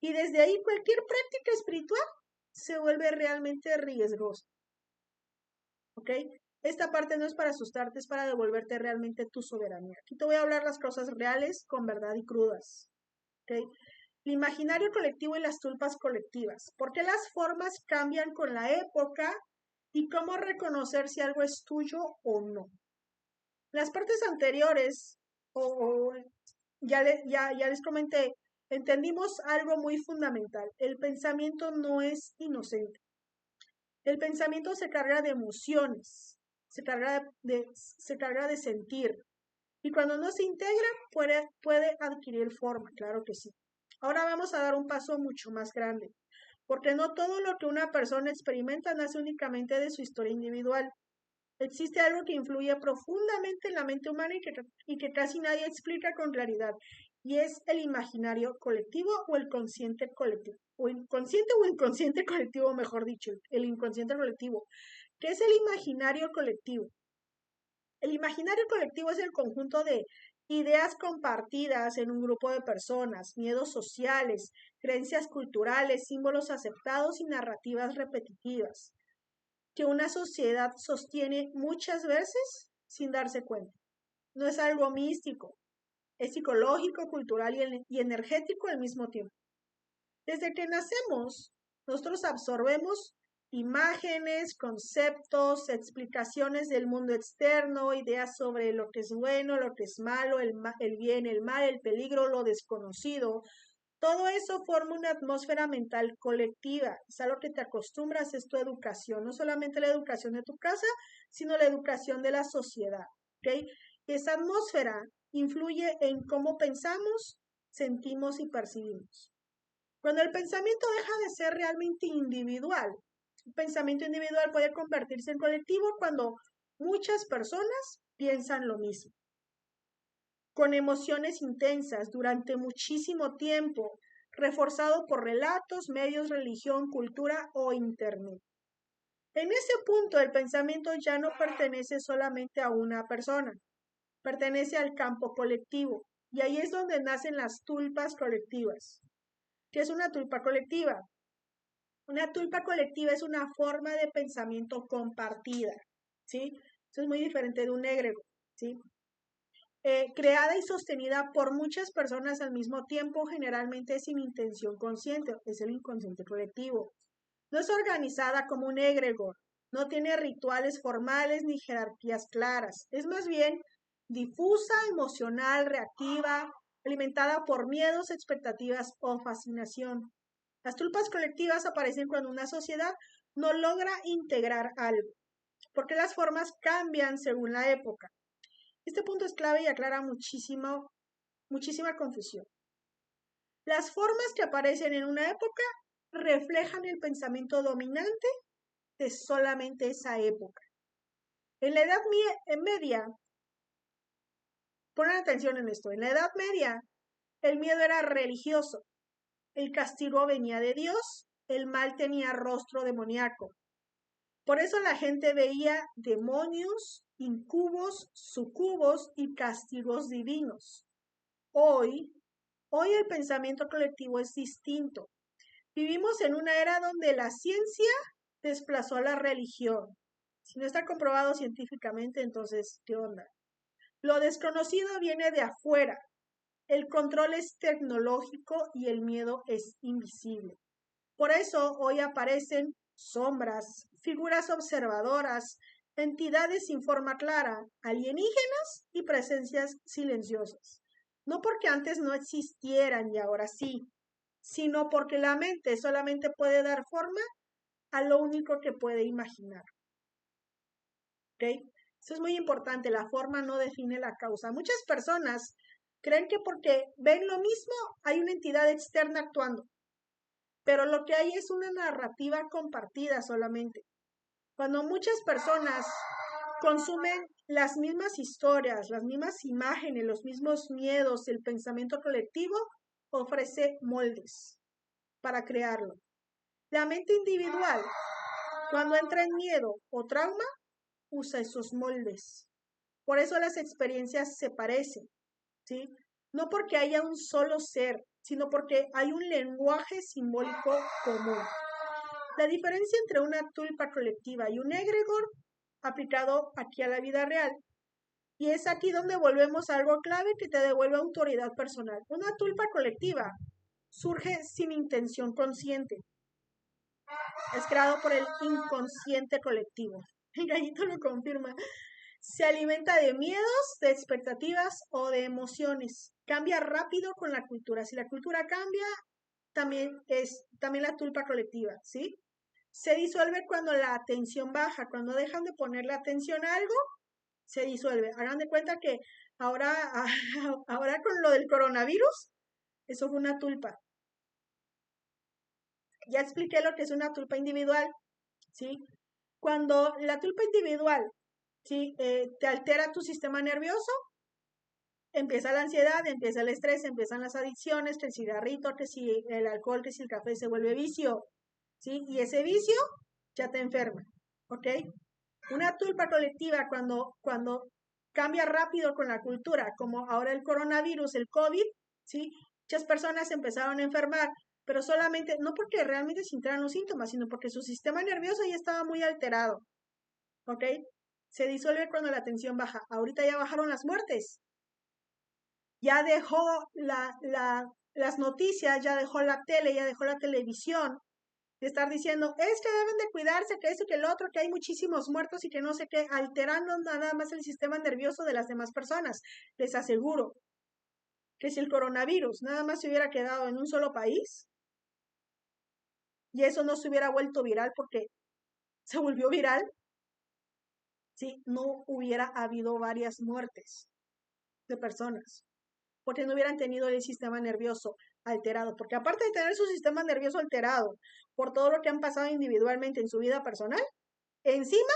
Y desde ahí cualquier práctica espiritual se vuelve realmente riesgosa. ¿Ok? Esta parte no es para asustarte, es para devolverte realmente tu soberanía. Aquí te voy a hablar las cosas reales con verdad y crudas. ¿Ok? El imaginario colectivo y las tulpas colectivas. ¿Por qué las formas cambian con la época y cómo reconocer si algo es tuyo o no? Las partes anteriores, ya les comenté, entendimos algo muy fundamental. El pensamiento no es inocente. El pensamiento se carga de emociones. se carga de sentir. Y cuando no se integra, puede adquirir forma, claro que sí. Ahora vamos a dar un paso mucho más grande, porque no todo lo que una persona experimenta nace únicamente de su historia individual. Existe algo que influye profundamente en la mente humana y que casi nadie explica con claridad, y es el imaginario colectivo o el consciente colectivo, o inconsciente colectivo, mejor dicho, el inconsciente colectivo. ¿Qué es el imaginario colectivo? El imaginario colectivo es el conjunto de ideas compartidas en un grupo de personas, miedos sociales, creencias culturales, símbolos aceptados y narrativas repetitivas, que una sociedad sostiene muchas veces sin darse cuenta. No es algo místico, es psicológico, cultural y energético al mismo tiempo. Desde que nacemos, nosotros absorbemos imágenes, conceptos, explicaciones del mundo externo, ideas sobre lo que es bueno, lo que es malo, el bien, el mal, el peligro, lo desconocido. Todo eso forma una atmósfera mental colectiva. Es a lo que te acostumbras, es tu educación, no solamente la educación de tu casa, sino la educación de la sociedad. ¿Okay? Esa atmósfera influye en cómo pensamos, sentimos y percibimos. Cuando el pensamiento deja de ser realmente individual, el pensamiento individual puede convertirse en colectivo cuando muchas personas piensan lo mismo, con emociones intensas durante muchísimo tiempo, reforzado por relatos, medios, religión, cultura o internet. En ese punto el pensamiento ya no pertenece solamente a una persona, pertenece al campo colectivo, y ahí es donde nacen las tulpas colectivas. ¿Qué es una tulpa colectiva? Una tulpa colectiva es una forma de pensamiento compartida, ¿sí? Eso es muy diferente de un egregor, ¿sí? Creada y sostenida por muchas personas al mismo tiempo, generalmente sin intención consciente, es el inconsciente colectivo. No es organizada como un egregor, no tiene rituales formales ni jerarquías claras, es más bien difusa, emocional, reactiva, alimentada por miedos, expectativas o fascinación. Las tulpas colectivas aparecen cuando una sociedad no logra integrar algo, porque las formas cambian según la época. Este punto es clave y aclara muchísima confusión. Las formas que aparecen en una época reflejan el pensamiento dominante de solamente esa época. En la Edad Media, ponen atención en esto, en la Edad Media el miedo era religioso, el castigo venía de Dios, el mal tenía rostro demoníaco. Por eso la gente veía demonios, incubos, sucubos y castigos divinos. Hoy el pensamiento colectivo es distinto. Vivimos en una era donde la ciencia desplazó a la religión. Si no está comprobado científicamente, entonces, ¿qué onda? Lo desconocido viene de afuera. El control es tecnológico y el miedo es invisible. Por eso hoy aparecen sombras, figuras observadoras, entidades sin forma clara, alienígenas y presencias silenciosas. No porque antes no existieran y ahora sí, sino porque la mente solamente puede dar forma a lo único que puede imaginar. ¿Ok? Eso es muy importante, la forma no define la causa. Muchas personas creen que porque ven lo mismo hay una entidad externa actuando, pero lo que hay es una narrativa compartida solamente. Cuando muchas personas consumen las mismas historias, las mismas imágenes, los mismos miedos, el pensamiento colectivo ofrece moldes para crearlo. La mente individual, cuando entra en miedo o trauma, usa esos moldes. Por eso las experiencias se parecen, ¿sí? No porque haya un solo ser, sino porque hay un lenguaje simbólico común. La diferencia entre una tulpa colectiva y un egregor aplicado aquí a la vida real. Y es aquí donde volvemos a algo clave que te devuelve autoridad personal. Una tulpa colectiva surge sin intención consciente. Es creado por el inconsciente colectivo. El gallito lo confirma. Se alimenta de miedos, de expectativas o de emociones. Cambia rápido con la cultura. Si la cultura cambia, también la tulpa colectiva, ¿sí? Se disuelve cuando la atención baja, cuando dejan de ponerle atención a algo, se disuelve. Hagan de cuenta que ahora, ahora con lo del coronavirus, eso fue una tulpa. Ya expliqué lo que es una tulpa individual, ¿sí? Cuando la tulpa individual, ¿sí? Te altera tu sistema nervioso, empieza la ansiedad, empieza el estrés, empiezan las adicciones, que el cigarrito, que si el alcohol, que si el café se vuelve vicio, ¿sí? Y ese vicio ya te enferma, ¿ok? Una tulpa colectiva cuando cambia rápido con la cultura, como ahora el coronavirus, el COVID, ¿sí? Muchas personas empezaron a enfermar, pero solamente, no porque realmente sintieran los síntomas, sino porque su sistema nervioso ya estaba muy alterado, ¿ok? Se disuelve cuando la tensión baja. Ahorita ya bajaron las muertes. Ya dejó las noticias, ya dejó la tele, ya dejó la televisión, de estar diciendo, es que deben de cuidarse, que eso, que el otro, que hay muchísimos muertos y que no sé qué, alterando nada más el sistema nervioso de las demás personas. Les aseguro que si el coronavirus nada más se hubiera quedado en un solo país y eso no se hubiera vuelto viral porque se volvió viral, sí, no hubiera habido varias muertes de personas, porque no hubieran tenido el sistema nervioso alterado, porque aparte de tener su sistema nervioso alterado por todo lo que han pasado individualmente en su vida personal, encima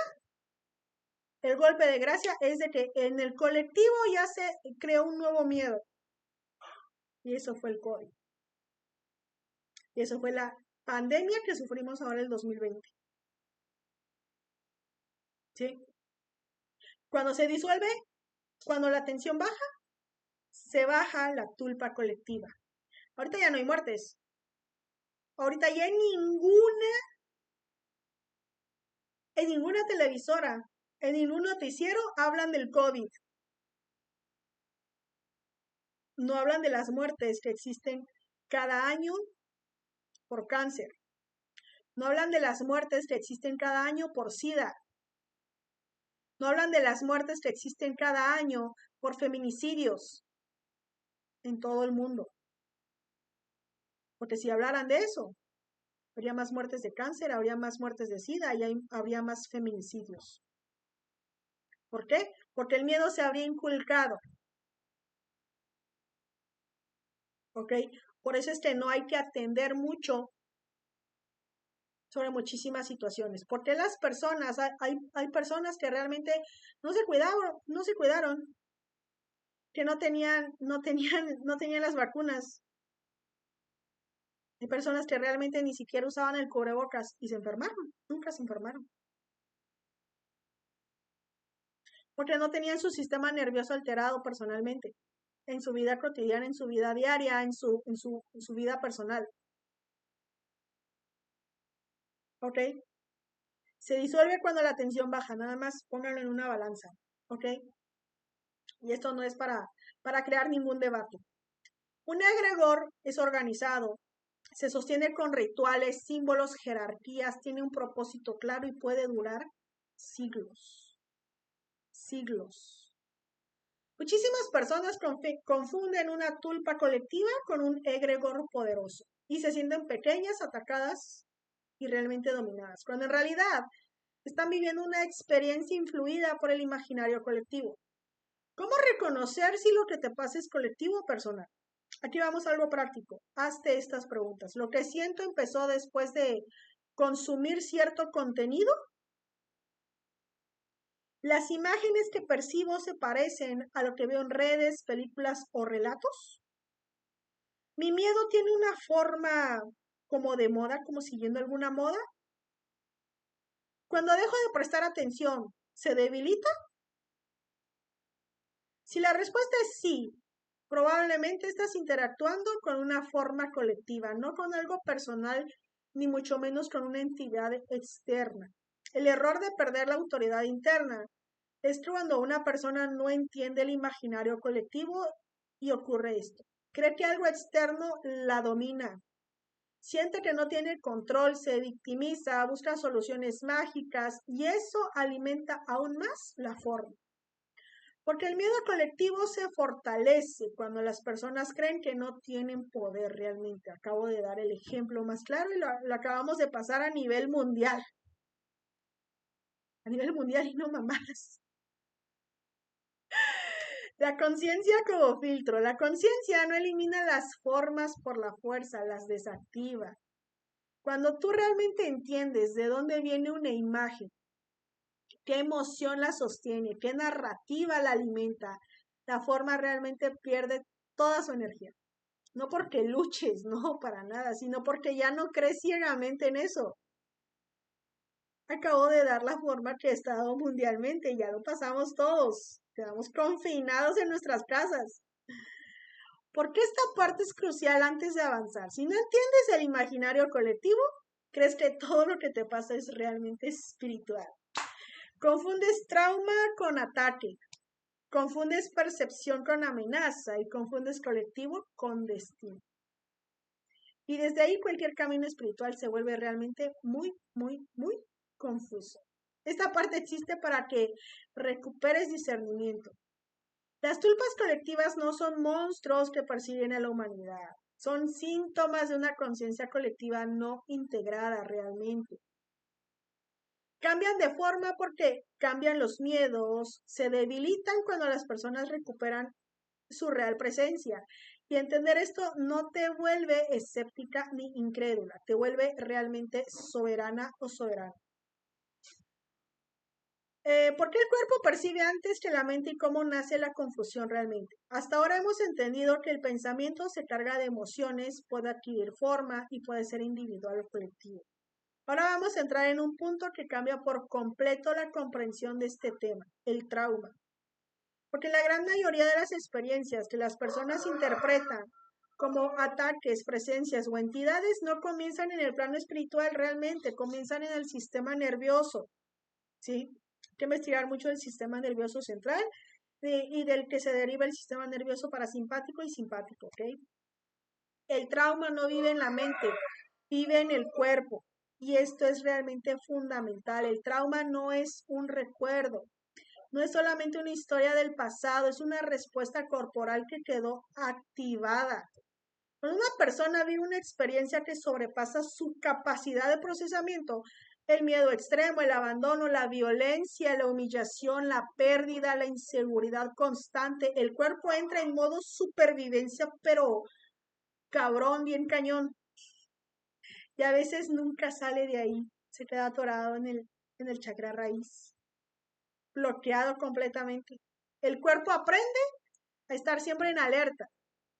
el golpe de gracia es de que en el colectivo ya se creó un nuevo miedo. Y eso fue el COVID. Y eso fue la pandemia que sufrimos ahora el 2020. ¿Sí? Cuando se disuelve, cuando la tensión baja, se baja la tulpa colectiva. Ahorita ya no hay muertes. Ahorita ya en ninguna televisora, en ningún noticiero hablan del COVID. No hablan de las muertes que existen cada año por cáncer. No hablan de las muertes que existen cada año por SIDA. No hablan de las muertes que existen cada año por feminicidios en todo el mundo. Porque si hablaran de eso, habría más muertes de cáncer, habría más muertes de SIDA y habría más feminicidios. ¿Por qué? Porque el miedo se habría inculcado. ¿Ok? Por eso es que no hay que atender mucho sobre muchísimas situaciones. Porque las personas, hay personas que realmente no se cuidaron, que no tenían las vacunas. Hay personas que realmente ni siquiera usaban el cubrebocas y se enfermaron, nunca se enfermaron. Porque no tenían su sistema nervioso alterado personalmente, en su vida cotidiana, en su vida diaria, en su vida personal. ¿Ok? Se disuelve cuando la tensión baja, nada más pónganlo en una balanza. ¿Ok? Y esto no es para crear ningún debate. Un egregor es organizado, se sostiene con rituales, símbolos, jerarquías, tiene un propósito claro y puede durar siglos. Siglos. Muchísimas personas confunden una tulpa colectiva con un egregor poderoso y se sienten pequeñas, atacadas y realmente dominadas, cuando en realidad están viviendo una experiencia influida por el imaginario colectivo. ¿Cómo reconocer si lo que te pasa es colectivo o personal? Aquí vamos a algo práctico. Hazte estas preguntas. ¿Lo que siento empezó después de consumir cierto contenido? ¿Las imágenes que percibo se parecen a lo que veo en redes, películas o relatos? ¿Mi miedo tiene una forma como de moda, como siguiendo alguna moda? Cuando dejo de prestar atención, ¿se debilita? Si la respuesta es sí, probablemente estás interactuando con una forma colectiva, no con algo personal, ni mucho menos con una entidad externa. El error de perder la autoridad interna es cuando una persona no entiende el imaginario colectivo y ocurre esto. Cree que algo externo la domina. Siente que no tiene control, se victimiza, busca soluciones mágicas y eso alimenta aún más la forma. Porque el miedo colectivo se fortalece cuando las personas creen que no tienen poder realmente. Acabo de dar el ejemplo más claro y lo acabamos de pasar a nivel mundial. A nivel mundial y no mamás. La conciencia como filtro. La conciencia no elimina las formas por la fuerza, las desactiva. Cuando tú realmente entiendes de dónde viene una imagen, qué emoción la sostiene, qué narrativa la alimenta, la forma realmente pierde toda su energía. No porque luches, no, para nada, sino porque ya no crees ciegamente en eso. Acabo de dar la forma que he estado mundialmente, ya lo pasamos todos, quedamos confinados en nuestras casas. Porque esta parte es crucial antes de avanzar. Si no entiendes el imaginario colectivo, crees que todo lo que te pasa es realmente espiritual. Confundes trauma con ataque, confundes percepción con amenaza y confundes colectivo con destino. Y desde ahí cualquier camino espiritual se vuelve realmente muy, muy, muy confuso. Esta parte existe para que recuperes discernimiento. Las tulpas colectivas no son monstruos que persiguen a la humanidad. Son síntomas de una conciencia colectiva no integrada realmente. Cambian de forma porque cambian los miedos, se debilitan cuando las personas recuperan su real presencia. Y entender esto no te vuelve escéptica ni incrédula, te vuelve realmente soberana o soberano. ¿Por qué el cuerpo percibe antes que la mente y cómo nace la confusión realmente? Hasta ahora hemos entendido que el pensamiento se carga de emociones, puede adquirir forma y puede ser individual o colectivo. Ahora vamos a entrar en un punto que cambia por completo la comprensión de este tema, el trauma. Porque la gran mayoría de las experiencias que las personas interpretan como ataques, presencias o entidades no comienzan en el plano espiritual realmente, comienzan en el sistema nervioso, ¿sí? Hay que investigar mucho el sistema nervioso central y del que se deriva el sistema nervioso parasimpático y simpático, ¿ok? El trauma no vive en la mente, vive en el cuerpo. Y esto es realmente fundamental. El trauma no es un recuerdo, no es solamente una historia del pasado, es una respuesta corporal que quedó activada. Cuando una persona vive una experiencia que sobrepasa su capacidad de procesamiento, el miedo extremo, el abandono, la violencia, la humillación, la pérdida, la inseguridad constante, el cuerpo entra en modo supervivencia, pero cabrón, bien cañón. Y a veces nunca sale de ahí, se queda atorado en el chakra raíz, bloqueado completamente. El cuerpo aprende a estar siempre en alerta,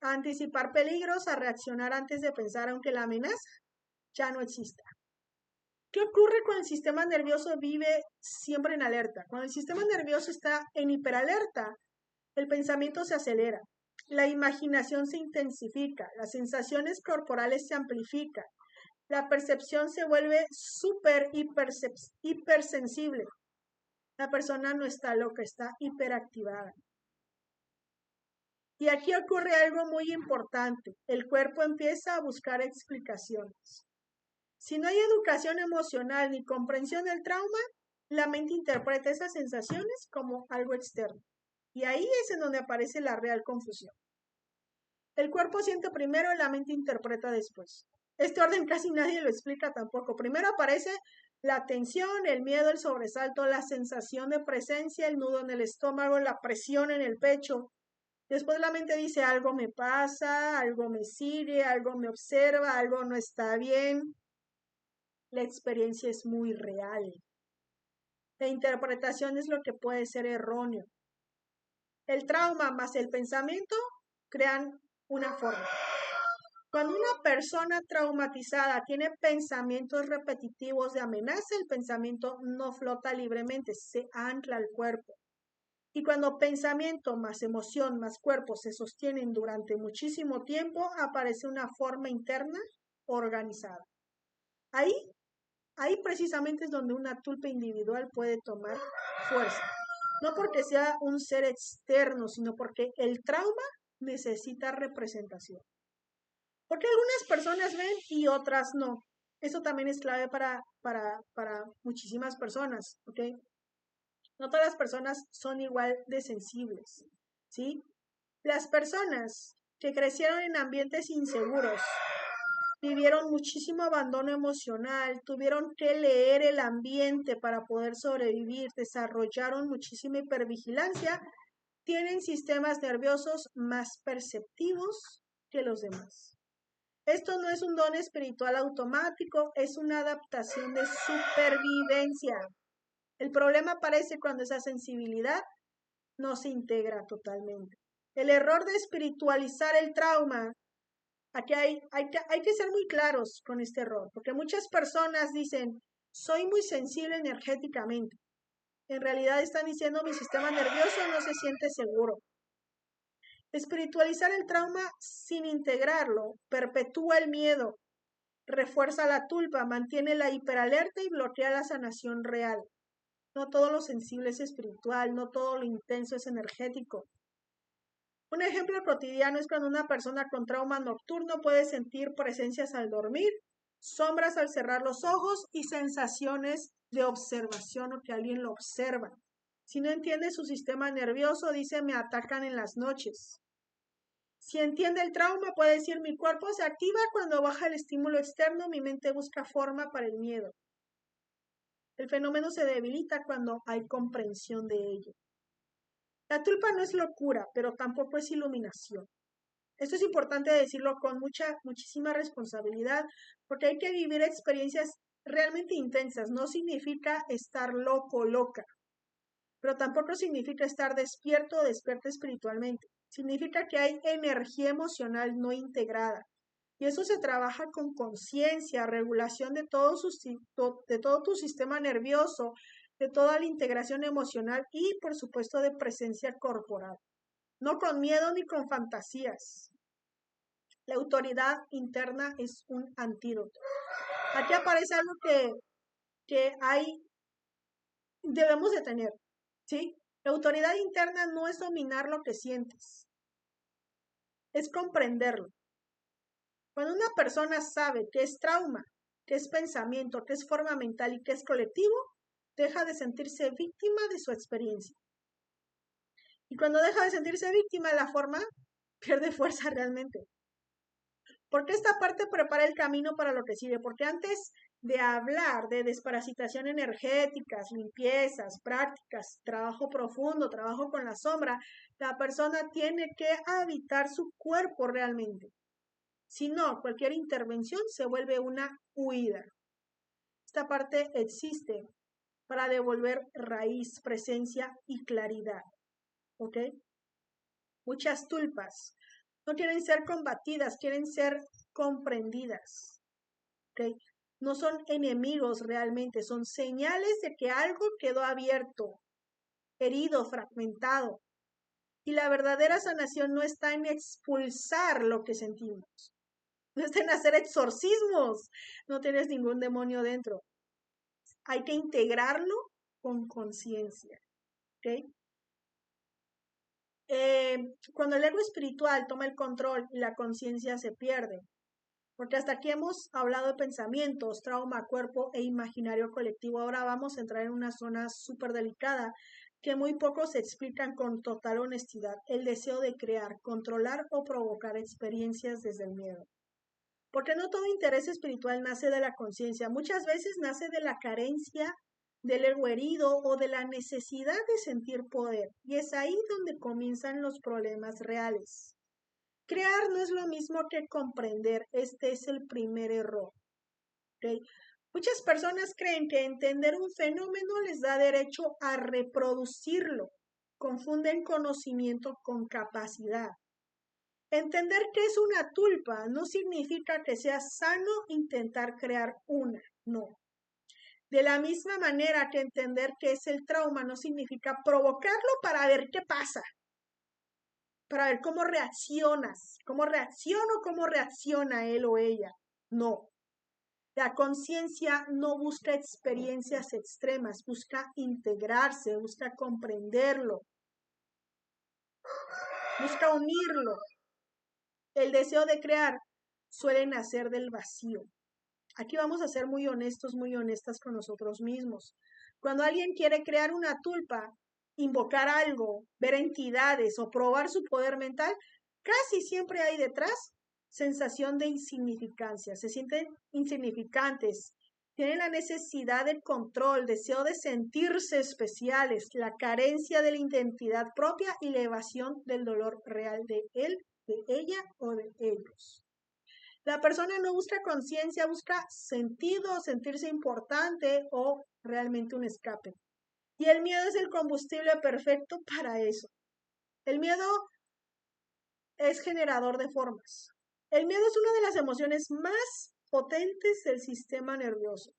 a anticipar peligros, a reaccionar antes de pensar, aunque la amenaza ya no exista. ¿Qué ocurre cuando el sistema nervioso vive siempre en alerta? Cuando el sistema nervioso está en hiperalerta, el pensamiento se acelera, la imaginación se intensifica, las sensaciones corporales se amplifican, la percepción se vuelve súper hipersensible. La persona no está loca, está hiperactivada. Y aquí ocurre algo muy importante. El cuerpo empieza a buscar explicaciones. Si no hay educación emocional ni comprensión del trauma, la mente interpreta esas sensaciones como algo externo. Y ahí es en donde aparece la real confusión. El cuerpo siente primero y la mente interpreta después. Este orden casi nadie lo explica tampoco. Primero aparece la tensión, el miedo, el sobresalto, la sensación de presencia, el nudo en el estómago, la presión en el pecho. Después la mente dice algo me pasa, algo me sigue, algo me observa, algo no está bien. La experiencia es muy real. La interpretación es lo que puede ser erróneo. El trauma más el pensamiento crean una forma. Cuando una persona traumatizada tiene pensamientos repetitivos de amenaza, el pensamiento no flota libremente, se ancla al cuerpo. Y cuando pensamiento más emoción más cuerpo se sostienen durante muchísimo tiempo, aparece una forma interna organizada. Ahí, ahí precisamente es donde una tulpa individual puede tomar fuerza. No porque sea un ser externo, sino porque el trauma necesita representación. Porque algunas personas ven y otras no. Eso también es clave para muchísimas personas, ¿ok? No todas las personas son igual de sensibles, ¿sí? Las personas que crecieron en ambientes inseguros, vivieron muchísimo abandono emocional, tuvieron que leer el ambiente para poder sobrevivir, desarrollaron muchísima hipervigilancia, tienen sistemas nerviosos más perceptivos que los demás. Esto no es un don espiritual automático, es una adaptación de supervivencia. El problema aparece cuando esa sensibilidad no se integra totalmente. El error de espiritualizar el trauma, aquí hay que ser muy claros con este error, porque muchas personas dicen, soy muy sensible energéticamente. En realidad están diciendo, mi sistema nervioso no se siente seguro. Espiritualizar el trauma sin integrarlo perpetúa el miedo, refuerza la tulpa, mantiene la hiperalerta y bloquea la sanación real. No todo lo sensible es espiritual, no todo lo intenso es energético. Un ejemplo cotidiano es cuando una persona con trauma nocturno puede sentir presencias al dormir, sombras al cerrar los ojos y sensaciones de observación o que alguien lo observa. Si no entiende su sistema nervioso, dice me atacan en las noches. Si entiende el trauma, puede decir mi cuerpo se activa cuando baja el estímulo externo, mi mente busca forma para el miedo. El fenómeno se debilita cuando hay comprensión de ello. La tulpa no es locura, pero tampoco es iluminación. Esto es importante decirlo con muchísima responsabilidad, porque hay que vivir experiencias realmente intensas. No significa estar loco o loca, pero tampoco significa estar despierto o despierta espiritualmente. Significa que hay energía emocional no integrada. Y eso se trabaja con conciencia, regulación de todo tu sistema nervioso, de toda la integración emocional y, por supuesto, de presencia corporal. No con miedo ni con fantasías. La autoridad interna es un antídoto. Aquí aparece algo que debemos de tener, ¿sí? La autoridad interna no es dominar lo que sientes, es comprenderlo. Cuando una persona sabe qué es trauma, qué es pensamiento, qué es forma mental y qué es colectivo, deja de sentirse víctima de su experiencia. Y cuando deja de sentirse víctima, la forma pierde fuerza realmente. Porque esta parte prepara el camino para lo que sigue. Porque antes de hablar de desparasitación energéticas, limpiezas, prácticas, trabajo profundo, trabajo con la sombra, la persona tiene que habitar su cuerpo realmente. Si no, cualquier intervención se vuelve una huida. Esta parte existe para devolver raíz, presencia y claridad. ¿Ok? Muchas tulpas no quieren ser combatidas, quieren ser comprendidas. ¿Ok? No son enemigos realmente, son señales de que algo quedó abierto, herido, fragmentado. Y la verdadera sanación no está en expulsar lo que sentimos. No está en hacer exorcismos. No tienes ningún demonio dentro. Hay que integrarlo con conciencia. ¿Ok? Cuando el ego espiritual toma el control y la conciencia se pierde, porque hasta aquí hemos hablado de pensamientos, trauma, cuerpo e imaginario colectivo, ahora vamos a entrar en una zona súper delicada que muy pocos explican con total honestidad, el deseo de crear, controlar o provocar experiencias desde el miedo. Porque no todo interés espiritual nace de la conciencia, muchas veces nace de la carencia del ego herido o de la necesidad de sentir poder. Y es ahí donde comienzan los problemas reales. Crear no es lo mismo que comprender. Este es el primer error. ¿Okay? Muchas personas creen que entender un fenómeno les da derecho a reproducirlo. Confunden conocimiento con capacidad. Entender qué es una tulpa no significa que sea sano intentar crear una, no. De la misma manera que entender qué es el trauma no significa provocarlo para ver qué pasa, para ver cómo reaccionas, cómo reacciono, cómo reacciona él o ella. No. La conciencia no busca experiencias extremas, busca integrarse, busca comprenderlo, busca unirlo. El deseo de crear suele nacer del vacío. Aquí vamos a ser muy honestos, muy honestas con nosotros mismos. Cuando alguien quiere crear una tulpa, invocar algo, ver entidades o probar su poder mental, casi siempre hay detrás sensación de insignificancia. Se sienten insignificantes, tienen la necesidad de control, deseo de sentirse especiales, la carencia de la identidad propia y la evasión del dolor real de él, de ella o de ellos. La persona no busca conciencia, busca sentido, sentirse importante o realmente un escape. Y el miedo es el combustible perfecto para eso. El miedo es generador de formas. El miedo es una de las emociones más potentes del sistema nervioso.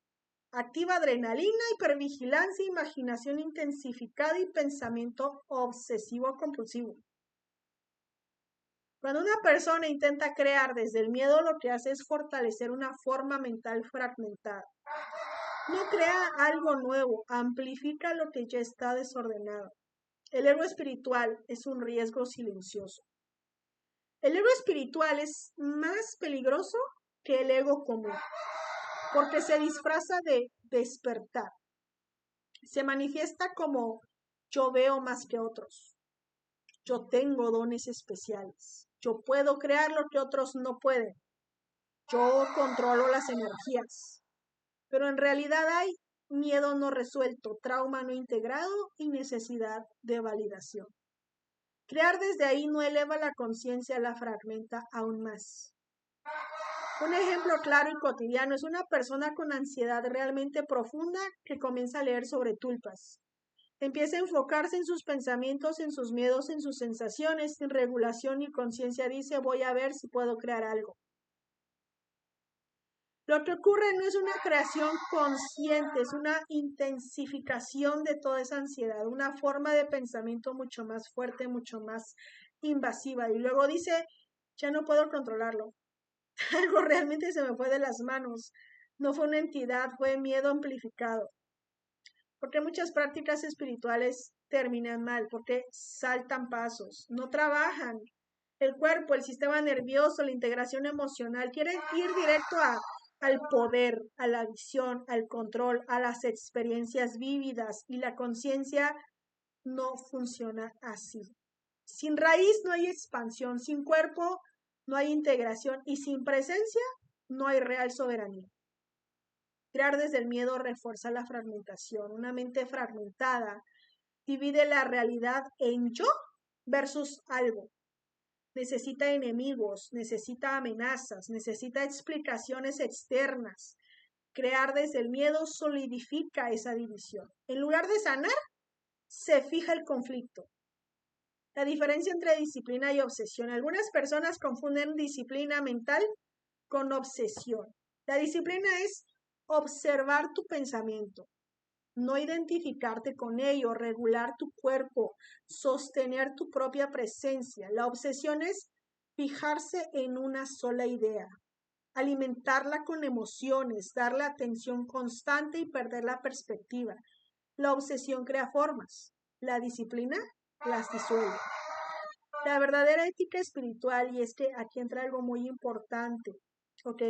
Activa adrenalina, hipervigilancia, imaginación intensificada y pensamiento obsesivo-compulsivo. Cuando una persona intenta crear desde el miedo, lo que hace es fortalecer una forma mental fragmentada. No crea algo nuevo, amplifica lo que ya está desordenado. El ego espiritual es un riesgo silencioso. El ego espiritual es más peligroso que el ego común, porque se disfraza de despertar. Se manifiesta como yo veo más que otros. Yo tengo dones especiales. Yo puedo crear lo que otros no pueden. Yo controlo las energías. Pero en realidad hay miedo no resuelto, trauma no integrado y necesidad de validación. Crear desde ahí no eleva la conciencia, la fragmenta aún más. Un ejemplo claro y cotidiano es una persona con ansiedad realmente profunda que comienza a leer sobre tulpas. Empieza a enfocarse en sus pensamientos, en sus miedos, en sus sensaciones, en regulación y conciencia. Dice, voy a ver si puedo crear algo. Lo que ocurre no es una creación consciente, es una intensificación de toda esa ansiedad, una forma de pensamiento mucho más fuerte, mucho más invasiva. Y luego dice, ya no puedo controlarlo. Algo realmente se me fue de las manos. No fue una entidad, fue miedo amplificado. Porque muchas prácticas espirituales terminan mal, porque saltan pasos, no trabajan. El cuerpo, el sistema nervioso, la integración emocional, quieren ir directo al poder, a la visión, al control, a las experiencias vívidas, y la conciencia no funciona así. Sin raíz no hay expansión, sin cuerpo no hay integración y sin presencia no hay real soberanía. Crear desde el miedo refuerza la fragmentación. Una mente fragmentada divide la realidad en yo versus algo. Necesita enemigos, necesita amenazas, necesita explicaciones externas. Crear desde el miedo solidifica esa división. En lugar de sanar, se fija el conflicto. La diferencia entre disciplina y obsesión. Algunas personas confunden disciplina mental con obsesión. La disciplina es observar tu pensamiento, no identificarte con ello, regular tu cuerpo, sostener tu propia presencia. La obsesión es fijarse en una sola idea, alimentarla con emociones, darle atención constante y perder la perspectiva. La obsesión crea formas, la disciplina las disuelve. La verdadera ética espiritual, y es que aquí entra algo muy importante, ¿ok?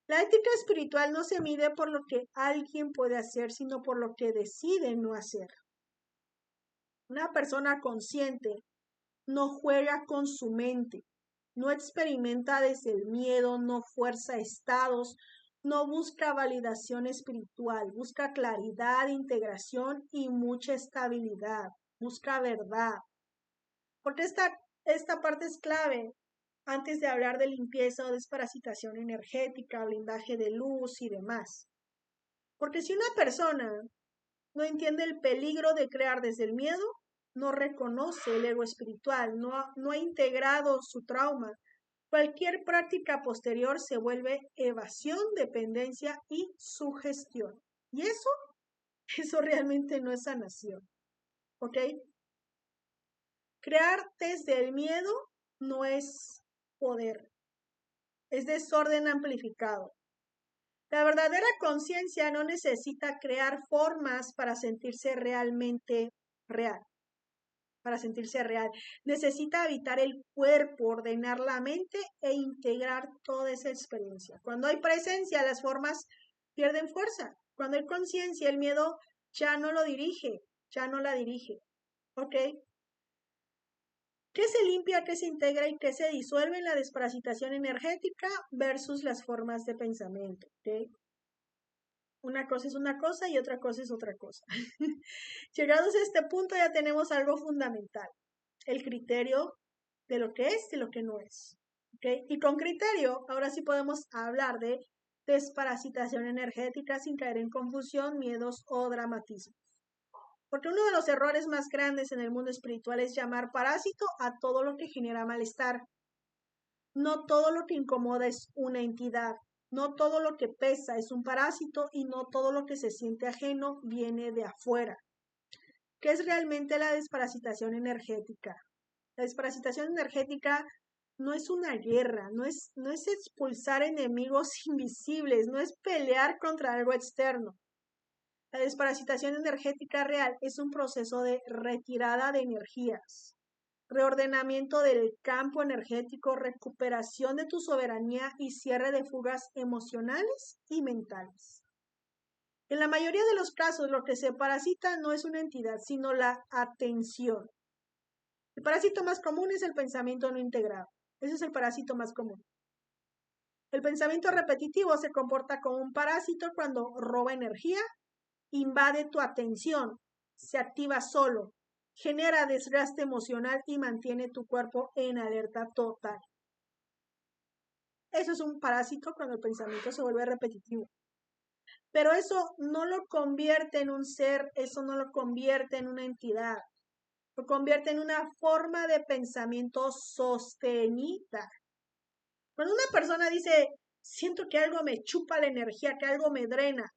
La ética espiritual no se mide por lo que alguien puede hacer, sino por lo que decide no hacer. Una persona consciente no juega con su mente, no experimenta desde el miedo, no fuerza estados, no busca validación espiritual, busca claridad, integración y mucha estabilidad, busca verdad. Porque esta parte es clave antes de hablar de limpieza o desparasitación energética, blindaje de luz y demás. Porque si una persona no entiende el peligro de crear desde el miedo, no reconoce el ego espiritual, no ha integrado su trauma, cualquier práctica posterior se vuelve evasión, dependencia y sugestión. Y eso realmente no es sanación. ¿Ok? Crear desde el miedo no es poder, es desorden amplificado. La verdadera conciencia no necesita crear formas para sentirse realmente real, para sentirse real. Necesita habitar el cuerpo, ordenar la mente e integrar toda esa experiencia. Cuando hay presencia, las formas pierden fuerza. Cuando hay conciencia, el miedo ya no lo dirige, ya no la dirige. ¿Ok? ¿Qué se limpia, qué se integra y qué se disuelve en la desparasitación energética versus las formas de pensamiento? ¿Ok? Una cosa es una cosa y otra cosa es otra cosa. Llegados a este punto ya tenemos algo fundamental, el criterio de lo que es y lo que no es. ¿Okay? Y con criterio, ahora sí podemos hablar de desparasitación energética sin caer en confusión, miedos o dramatismo. Porque uno de los errores más grandes en el mundo espiritual es llamar parásito a todo lo que genera malestar. No todo lo que incomoda es una entidad. No todo lo que pesa es un parásito y no todo lo que se siente ajeno viene de afuera. ¿Qué es realmente la desparasitación energética? La desparasitación energética no es una guerra, no es expulsar enemigos invisibles, no es pelear contra algo externo. La desparasitación energética real es un proceso de retirada de energías, reordenamiento del campo energético, recuperación de tu soberanía y cierre de fugas emocionales y mentales. En la mayoría de los casos, lo que se parasita no es una entidad, sino la atención. El parásito más común es el pensamiento no integrado. Ese es el parásito más común. El pensamiento repetitivo se comporta como un parásito cuando roba energía, invade tu atención, se activa solo, genera desgaste emocional y mantiene tu cuerpo en alerta total. Eso es un parásito cuando el pensamiento se vuelve repetitivo. Pero eso no lo convierte en un ser, eso no lo convierte en una entidad, lo convierte en una forma de pensamiento sostenida. Cuando una persona dice, siento que algo me chupa la energía, que algo me drena,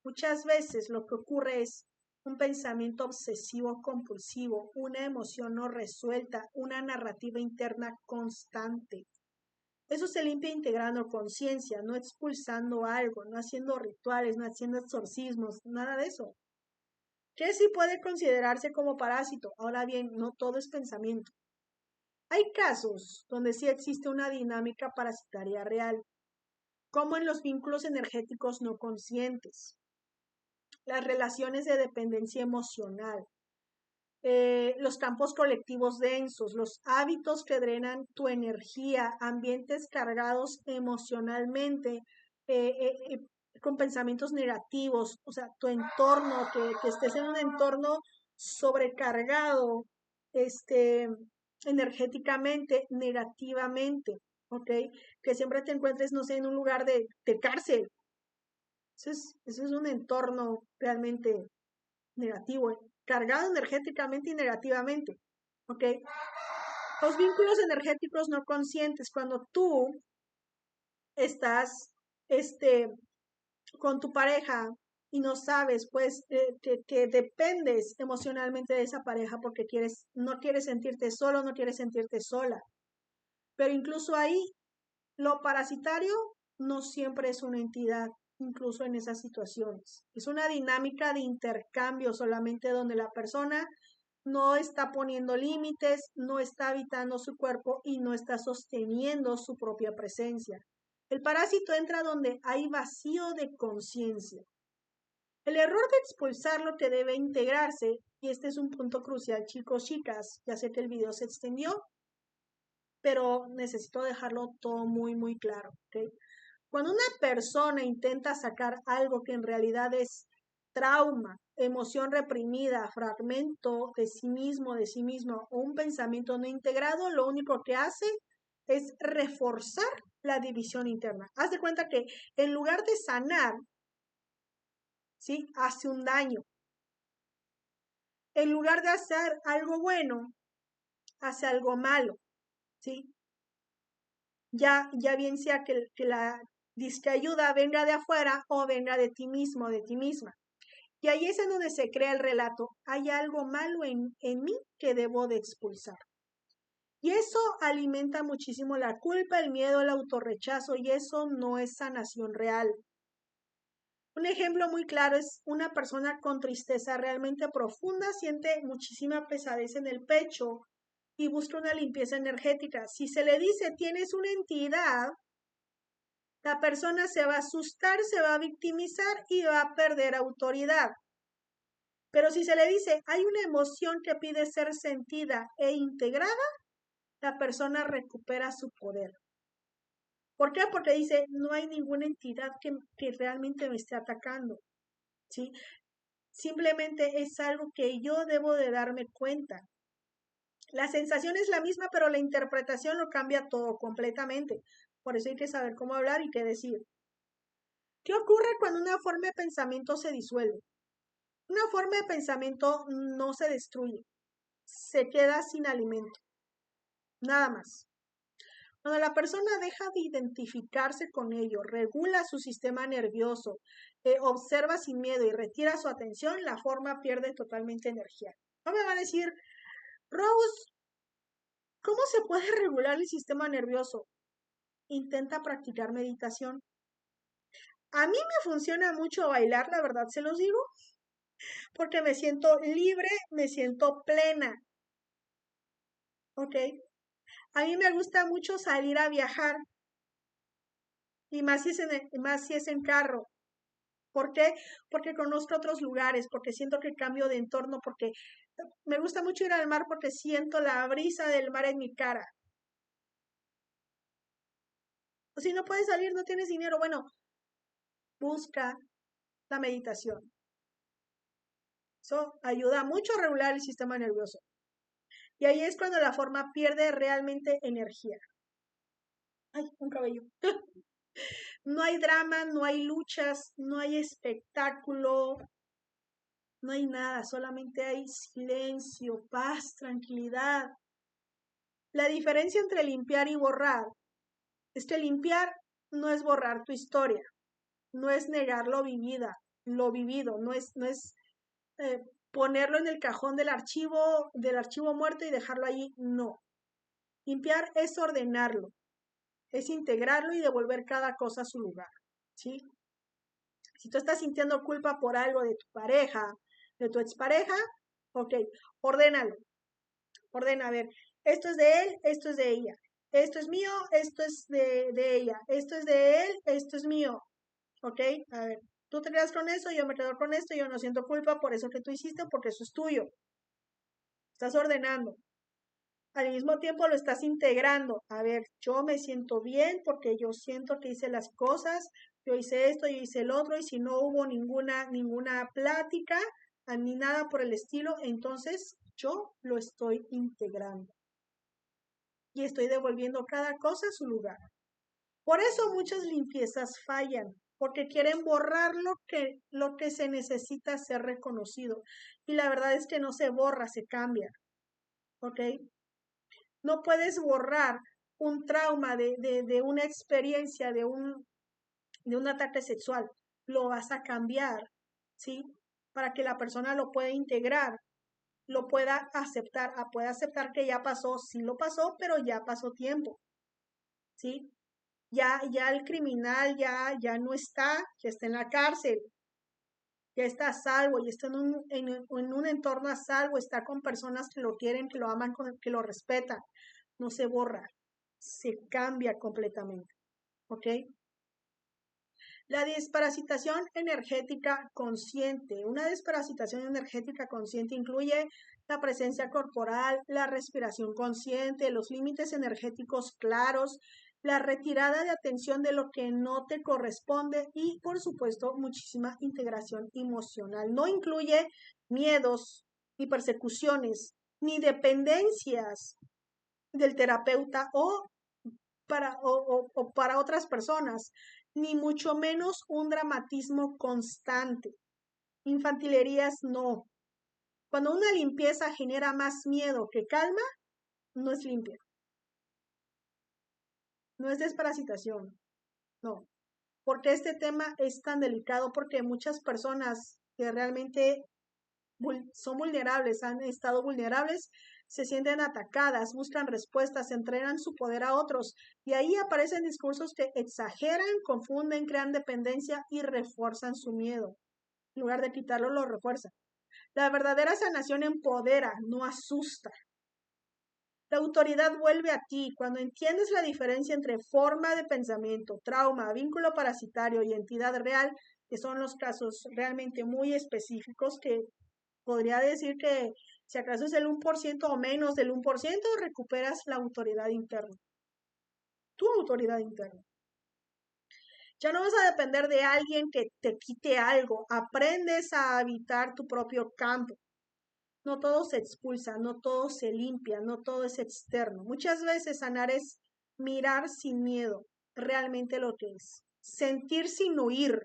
muchas veces lo que ocurre es un pensamiento obsesivo compulsivo, una emoción no resuelta, una narrativa interna constante. Eso se limpia integrando conciencia, no expulsando algo, no haciendo rituales, no haciendo exorcismos, nada de eso. ¿Qué sí puede considerarse como parásito? Ahora bien, no todo es pensamiento. Hay casos donde sí existe una dinámica parasitaria real, como en los vínculos energéticos no conscientes, las relaciones de dependencia emocional, los campos colectivos densos, los hábitos que drenan tu energía, ambientes cargados emocionalmente, con pensamientos negativos, o sea, tu entorno, que estés en un entorno sobrecargado, energéticamente, negativamente, ¿ok? Que siempre te encuentres, no sé, en un lugar de cárcel. Eso es un entorno realmente negativo, cargado energéticamente y negativamente, ¿ok? Los vínculos energéticos no conscientes, cuando tú estás, con tu pareja y no sabes, pues, que dependes emocionalmente de esa pareja porque no quieres sentirte solo, no quieres sentirte sola. Pero incluso ahí, lo parasitario no siempre es una entidad, incluso en esas situaciones. Es una dinámica de intercambio solamente donde la persona no está poniendo límites, no está habitando su cuerpo y no está sosteniendo su propia presencia. El parásito entra donde hay vacío de conciencia. El error de expulsarlo que debe integrarse, y este es un punto crucial, chicos, chicas, ya sé que el video se extendió, pero necesito dejarlo todo muy, muy claro, ¿ok? Cuando una persona intenta sacar algo que en realidad es trauma, emoción reprimida, fragmento de sí mismo, de sí mismo, o un pensamiento no integrado, lo único que hace es reforzar la división interna. Haz de cuenta que en lugar de sanar, ¿sí? Hace un daño. En lugar de hacer algo bueno, hace algo malo, ¿sí? Ya bien sea que la disque ayuda venga de afuera o venga de ti mismo, de ti misma. Y ahí es en donde se crea el relato, hay algo malo en mí que debo de expulsar. Y eso alimenta muchísimo la culpa, el miedo, el autorrechazo, y eso no es sanación real. Un ejemplo muy claro es una persona con tristeza realmente profunda, siente muchísima pesadez en el pecho y busca una limpieza energética. Si se le dice tienes una entidad, la persona se va a asustar, se va a victimizar y va a perder autoridad. Pero si se le dice, hay una emoción que pide ser sentida e integrada, la persona recupera su poder. ¿Por qué? Porque dice, no hay ninguna entidad que realmente me esté atacando, ¿sí? Simplemente es algo que yo debo de darme cuenta. La sensación es la misma, pero la interpretación lo cambia todo completamente. Por eso hay que saber cómo hablar y qué decir. ¿Qué ocurre cuando una forma de pensamiento se disuelve? Una forma de pensamiento no se destruye, se queda sin alimento, nada más. Cuando la persona deja de identificarse con ello, regula su sistema nervioso, observa sin miedo y retira su atención, la forma pierde totalmente energía. No me va a decir, Rose, ¿cómo se puede regular el sistema nervioso? Intenta practicar meditación. A mí me funciona mucho bailar, la verdad se los digo, porque me siento libre, me siento plena, ¿ok? A mí me gusta mucho salir a viajar, y más si es en carro. ¿Por qué? Porque conozco otros lugares, porque siento que cambio de entorno, porque me gusta mucho ir al mar porque siento la brisa del mar en mi cara. O si no puedes salir, no tienes dinero, bueno, busca la meditación. Eso ayuda mucho a regular el sistema nervioso. Y ahí es cuando la forma pierde realmente energía. Ay, un cabello. No hay drama, no hay luchas, no hay espectáculo, no hay nada, solamente hay silencio, paz, tranquilidad. La diferencia entre limpiar y borrar es que limpiar no es borrar tu historia, no es negar lo vivido, no es ponerlo en el cajón del archivo muerto y dejarlo ahí, no. Limpiar es ordenarlo, es integrarlo y devolver cada cosa a su lugar, ¿sí? Si tú estás sintiendo culpa por algo de tu pareja, de tu expareja, ok, ordénalo. Ordena, a ver, esto es de él, esto es de ella. Esto es mío, esto es de ella. Esto es de él, esto es mío. ¿Ok? A ver, tú te quedas con eso, yo me quedo con esto, yo no siento culpa por eso que tú hiciste, porque eso es tuyo. Estás ordenando. Al mismo tiempo lo estás integrando. A ver, yo me siento bien porque yo siento que hice las cosas, yo hice esto, yo hice el otro, y si no hubo ninguna plática, ni nada por el estilo, entonces yo lo estoy integrando y estoy devolviendo cada cosa a su lugar. Por eso muchas limpiezas fallan, porque quieren borrar lo que se necesita ser reconocido. Y la verdad es que no se borra, se cambia. ¿Ok? No puedes borrar un trauma de una experiencia, de un ataque sexual. Lo vas a cambiar, ¿sí? Para que la persona lo pueda integrar, lo pueda aceptar que ya pasó, sí lo pasó, pero ya pasó tiempo, ¿sí? Ya el criminal ya no está, ya está en la cárcel, ya está a salvo, ya está en un entorno a salvo, está con personas que lo quieren, que lo aman, que lo respetan. No se borra, se cambia completamente. ¿Ok? La desparasitación energética consciente. Una desparasitación energética consciente incluye la presencia corporal, la respiración consciente, los límites energéticos claros, la retirada de atención de lo que no te corresponde y, por supuesto, muchísima integración emocional. No incluye miedos, ni persecuciones, ni dependencias del terapeuta o para otras personas, ni mucho menos un dramatismo constante. Infantilerías no. Cuando una limpieza genera más miedo que calma, no es limpia. No es desparasitación, no. Porque este tema es tan delicado, porque muchas personas que realmente son vulnerables, han estado vulnerables, se sienten atacadas, buscan respuestas, entregan su poder a otros y ahí aparecen discursos que exageran, confunden, crean dependencia y refuerzan su miedo. En lugar de quitarlo, lo refuerza. La verdadera sanación empodera, no asusta. La autoridad vuelve a ti cuando entiendes la diferencia entre forma de pensamiento, trauma, vínculo parasitario y entidad real, que son los casos realmente muy específicos que Podría decir que si acaso es el 1% o menos del 1%, recuperas la autoridad interna, tu autoridad interna. Ya no vas a depender de alguien que te quite algo, aprendes a habitar tu propio campo. No todo se expulsa, no todo se limpia, no todo es externo. Muchas veces sanar es mirar sin miedo, realmente lo que es. Sentir sin huir,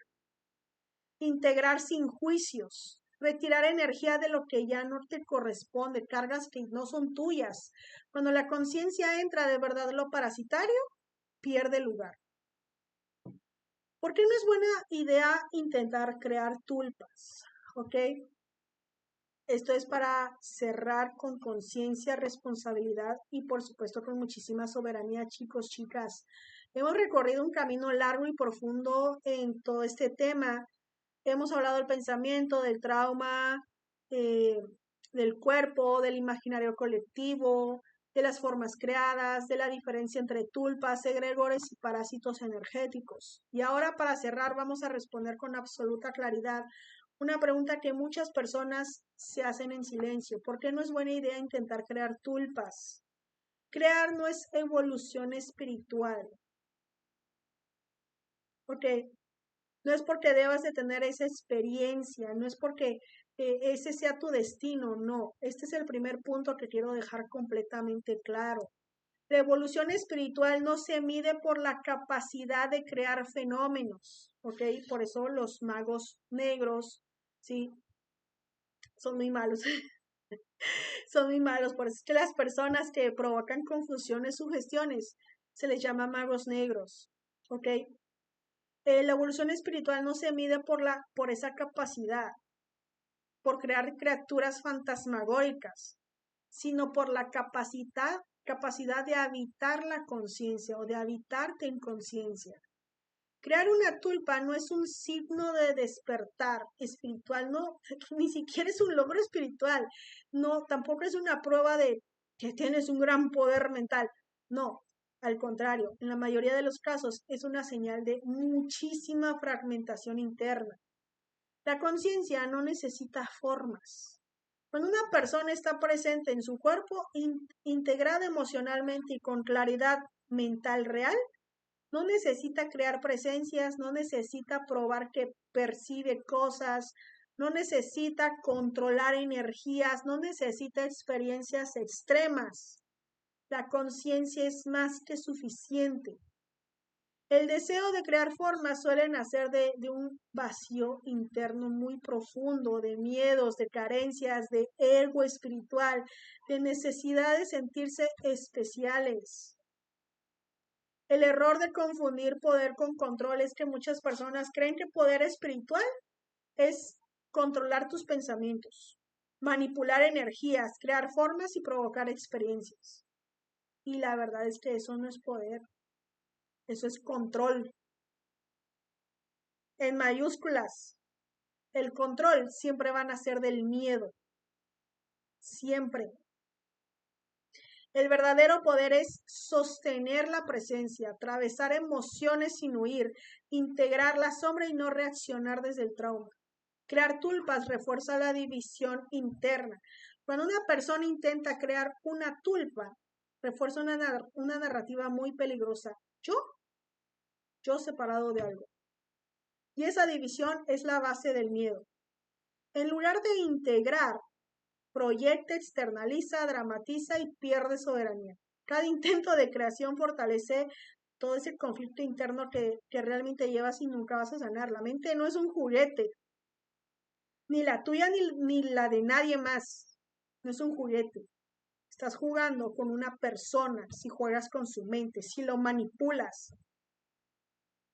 integrar sin juicios, retirar energía de lo que ya no te corresponde, cargas que no son tuyas. Cuando la conciencia entra de verdad en lo parasitario, pierde lugar. ¿Por qué no es buena idea intentar crear tulpas? ¿Ok? Esto es para cerrar con conciencia, responsabilidad y por supuesto con muchísima soberanía, chicos, chicas. Hemos recorrido un camino largo y profundo en todo este tema. Hemos hablado del pensamiento, del trauma, eh, del cuerpo, del imaginario colectivo, de las formas creadas, de la diferencia entre tulpas, egregores y parásitos energéticos. Y ahora para cerrar vamos a responder con absoluta claridad una pregunta que muchas personas se hacen en silencio. ¿Por qué no es buena idea intentar crear tulpas? Crear no es evolución espiritual. ¿Ok? No es porque debas de tener esa experiencia, no es porque ese sea tu destino, no. Este es el primer punto que quiero dejar completamente claro. La evolución espiritual no se mide por la capacidad de crear fenómenos, ¿ok? Por eso los magos negros, ¿sí? Son muy malos, son muy malos. Por eso es que las personas que provocan confusiones, sugestiones, se les llama magos negros, ¿ok? La evolución espiritual no se mide por esa capacidad, por crear criaturas fantasmagóricas, sino por la capacidad de habitar la conciencia o de habitarte en conciencia. Crear una tulpa no es un signo de despertar espiritual, no, ni siquiera es un logro espiritual, no, tampoco es una prueba de que tienes un gran poder mental, no, al contrario, en la mayoría de los casos es una señal de muchísima fragmentación interna. La conciencia no necesita formas. Cuando una persona está presente en su cuerpo, integrada emocionalmente y con claridad mental real, no necesita crear presencias, no necesita probar que percibe cosas, no necesita controlar energías, no necesita experiencias extremas. La conciencia es más que suficiente. El deseo de crear formas suele nacer de un vacío interno muy profundo, de miedos, de carencias, de ego espiritual, de necesidad de sentirse especiales. El error de confundir poder con control es que muchas personas creen que poder espiritual es controlar tus pensamientos, manipular energías, crear formas y provocar experiencias. Y la verdad es que eso no es poder, eso es control. En mayúsculas, el control siempre va a nacer del miedo, siempre. El verdadero poder es sostener la presencia, atravesar emociones sin huir, integrar la sombra y no reaccionar desde el trauma. Crear tulpas refuerza la división interna. Cuando una persona intenta crear una tulpa, refuerza una narrativa muy peligrosa. Yo separado de algo. Y esa división es la base del miedo. En lugar de integrar, proyecta, externaliza, dramatiza y pierde soberanía. Cada intento de creación fortalece todo ese conflicto interno que realmente llevas y nunca vas a sanar. La mente no es un juguete, ni la tuya ni la de nadie más. No es un juguete. Estás jugando con una persona si juegas con su mente, si lo manipulas.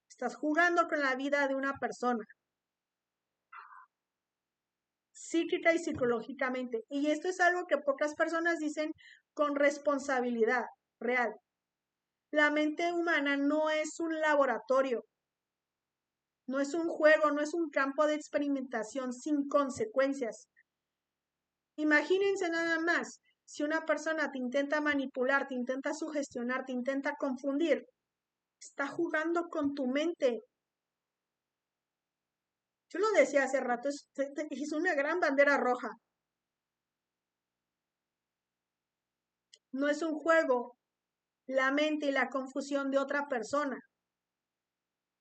Estás jugando con la vida de una persona, psíquica y psicológicamente. Y esto es algo que pocas personas dicen con responsabilidad real. La mente humana no es un laboratorio, no es un juego, no es un campo de experimentación sin consecuencias. Imagínense nada más, si una persona te intenta manipular, te intenta sugestionar, te intenta confundir, está jugando con tu mente. Yo lo decía hace rato, es una gran bandera roja. No es un juego la mente y la confusión de otra persona.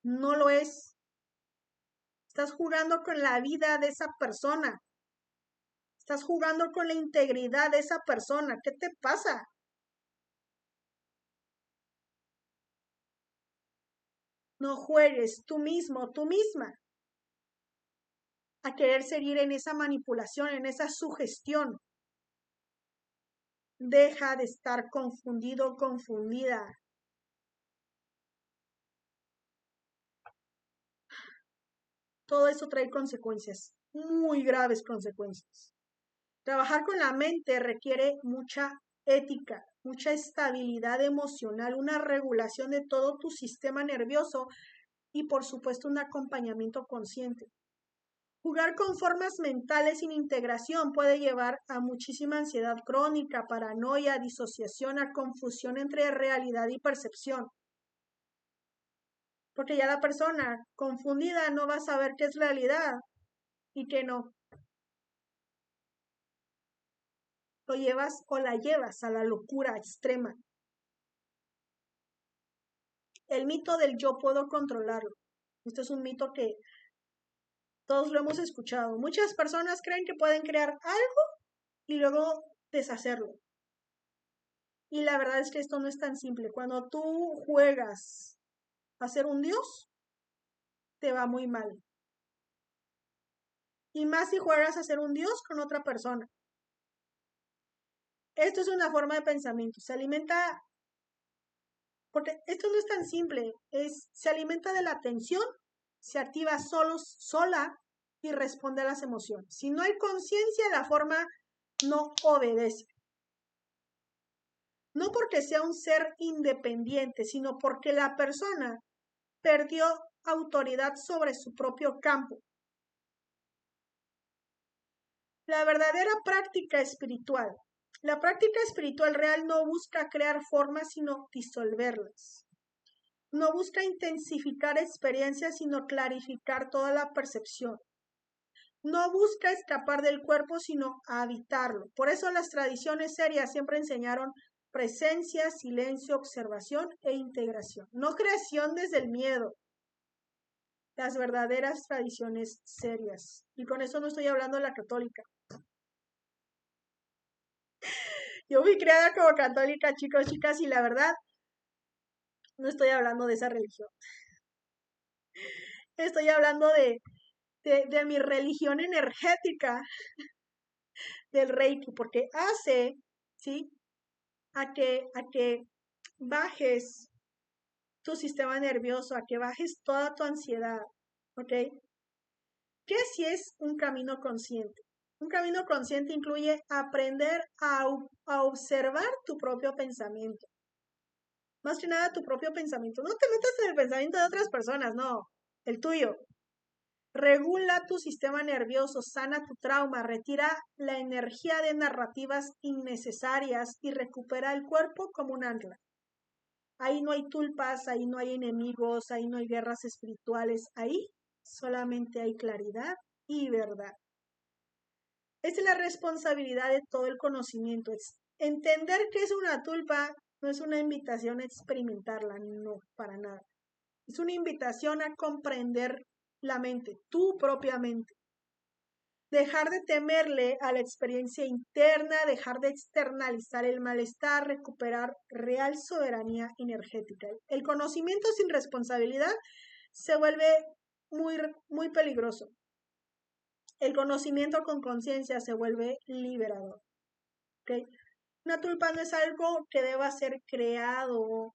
No lo es. Estás jugando con la vida de esa persona. Estás jugando con la integridad de esa persona. ¿Qué te pasa? No juegues tú mismo, tú misma, a querer seguir en esa manipulación, en esa sugestión. Deja de estar confundido, confundida. Todo eso trae consecuencias, muy graves consecuencias. Trabajar con la mente requiere mucha ética, mucha estabilidad emocional, una regulación de todo tu sistema nervioso y por supuesto un acompañamiento consciente. Jugar con formas mentales sin integración puede llevar a muchísima ansiedad crónica, paranoia, disociación, a confusión entre realidad y percepción. Porque ya la persona confundida no va a saber qué es realidad y qué no. Lo llevas o la llevas a la locura extrema. El mito del yo puedo controlarlo. Esto es un mito que todos lo hemos escuchado. Muchas personas creen que pueden crear algo y luego deshacerlo. Y la verdad es que esto no es tan simple. Cuando tú juegas a ser un dios, te va muy mal. Y más si juegas a ser un dios con otra persona. Esto es una forma de pensamiento. Se alimenta, porque esto no es tan simple. Se alimenta de la atención, se activa sola y responde a las emociones. Si no hay conciencia, la forma no obedece. No porque sea un ser independiente, sino porque la persona perdió autoridad sobre su propio campo. La verdadera práctica espiritual. La práctica espiritual real no busca crear formas, sino disolverlas. No busca intensificar experiencias, sino clarificar toda la percepción. No busca escapar del cuerpo, sino habitarlo. Por eso las tradiciones serias siempre enseñaron presencia, silencio, observación e integración. No creación desde el miedo. Las verdaderas tradiciones serias. Y con eso no estoy hablando de la católica. Yo fui criada como católica, chicos, chicas, y la verdad, no estoy hablando de esa religión. Estoy hablando de mi religión energética del Reiki, porque hace, ¿sí? A que bajes tu sistema nervioso, a que bajes toda tu ansiedad, ¿ok? ¿Qué si es un camino consciente? Un camino consciente incluye aprender a observar tu propio pensamiento. Más que nada tu propio pensamiento. No te metas en el pensamiento de otras personas, no, el tuyo. Regula tu sistema nervioso, sana tu trauma, retira la energía de narrativas innecesarias y recupera el cuerpo como un ancla. Ahí no hay tulpas, ahí no hay enemigos, ahí no hay guerras espirituales, ahí solamente hay claridad y verdad. Esa es la responsabilidad de todo el conocimiento. Entender qué es una tulpa no es una invitación a experimentarla, no, para nada. Es una invitación a comprender la mente, tu propia mente. Dejar de temerle a la experiencia interna, dejar de externalizar el malestar, recuperar real soberanía energética. El conocimiento sin responsabilidad se vuelve muy peligroso. El conocimiento con conciencia se vuelve liberador. ¿Okay? Una tulpa no es algo que deba ser creado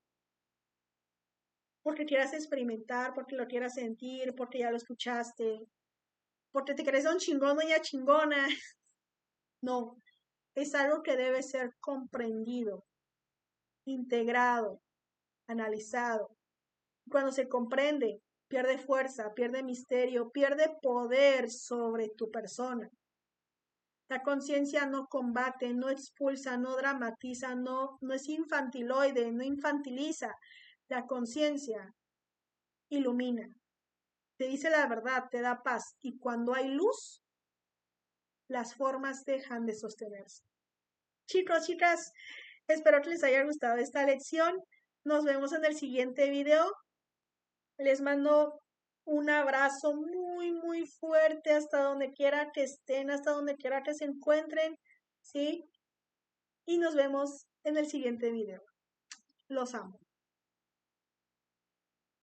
porque quieras experimentar, porque lo quieras sentir, porque ya lo escuchaste, porque te crees un chingón o ya chingona. No, es algo que debe ser comprendido, integrado, analizado. Cuando se comprende, pierde fuerza, pierde misterio, pierde poder sobre tu persona. La conciencia no combate, no expulsa, no dramatiza, no es infantiloide, no infantiliza. La conciencia ilumina, te dice la verdad, te da paz. Y cuando hay luz, las formas dejan de sostenerse. Chicos, chicas, Espero que les haya gustado esta lección. Nos vemos en el siguiente video. Les mando un abrazo muy, muy fuerte hasta donde quiera que estén, hasta donde quiera que se encuentren, ¿sí? Y nos vemos en el siguiente video. Los amo.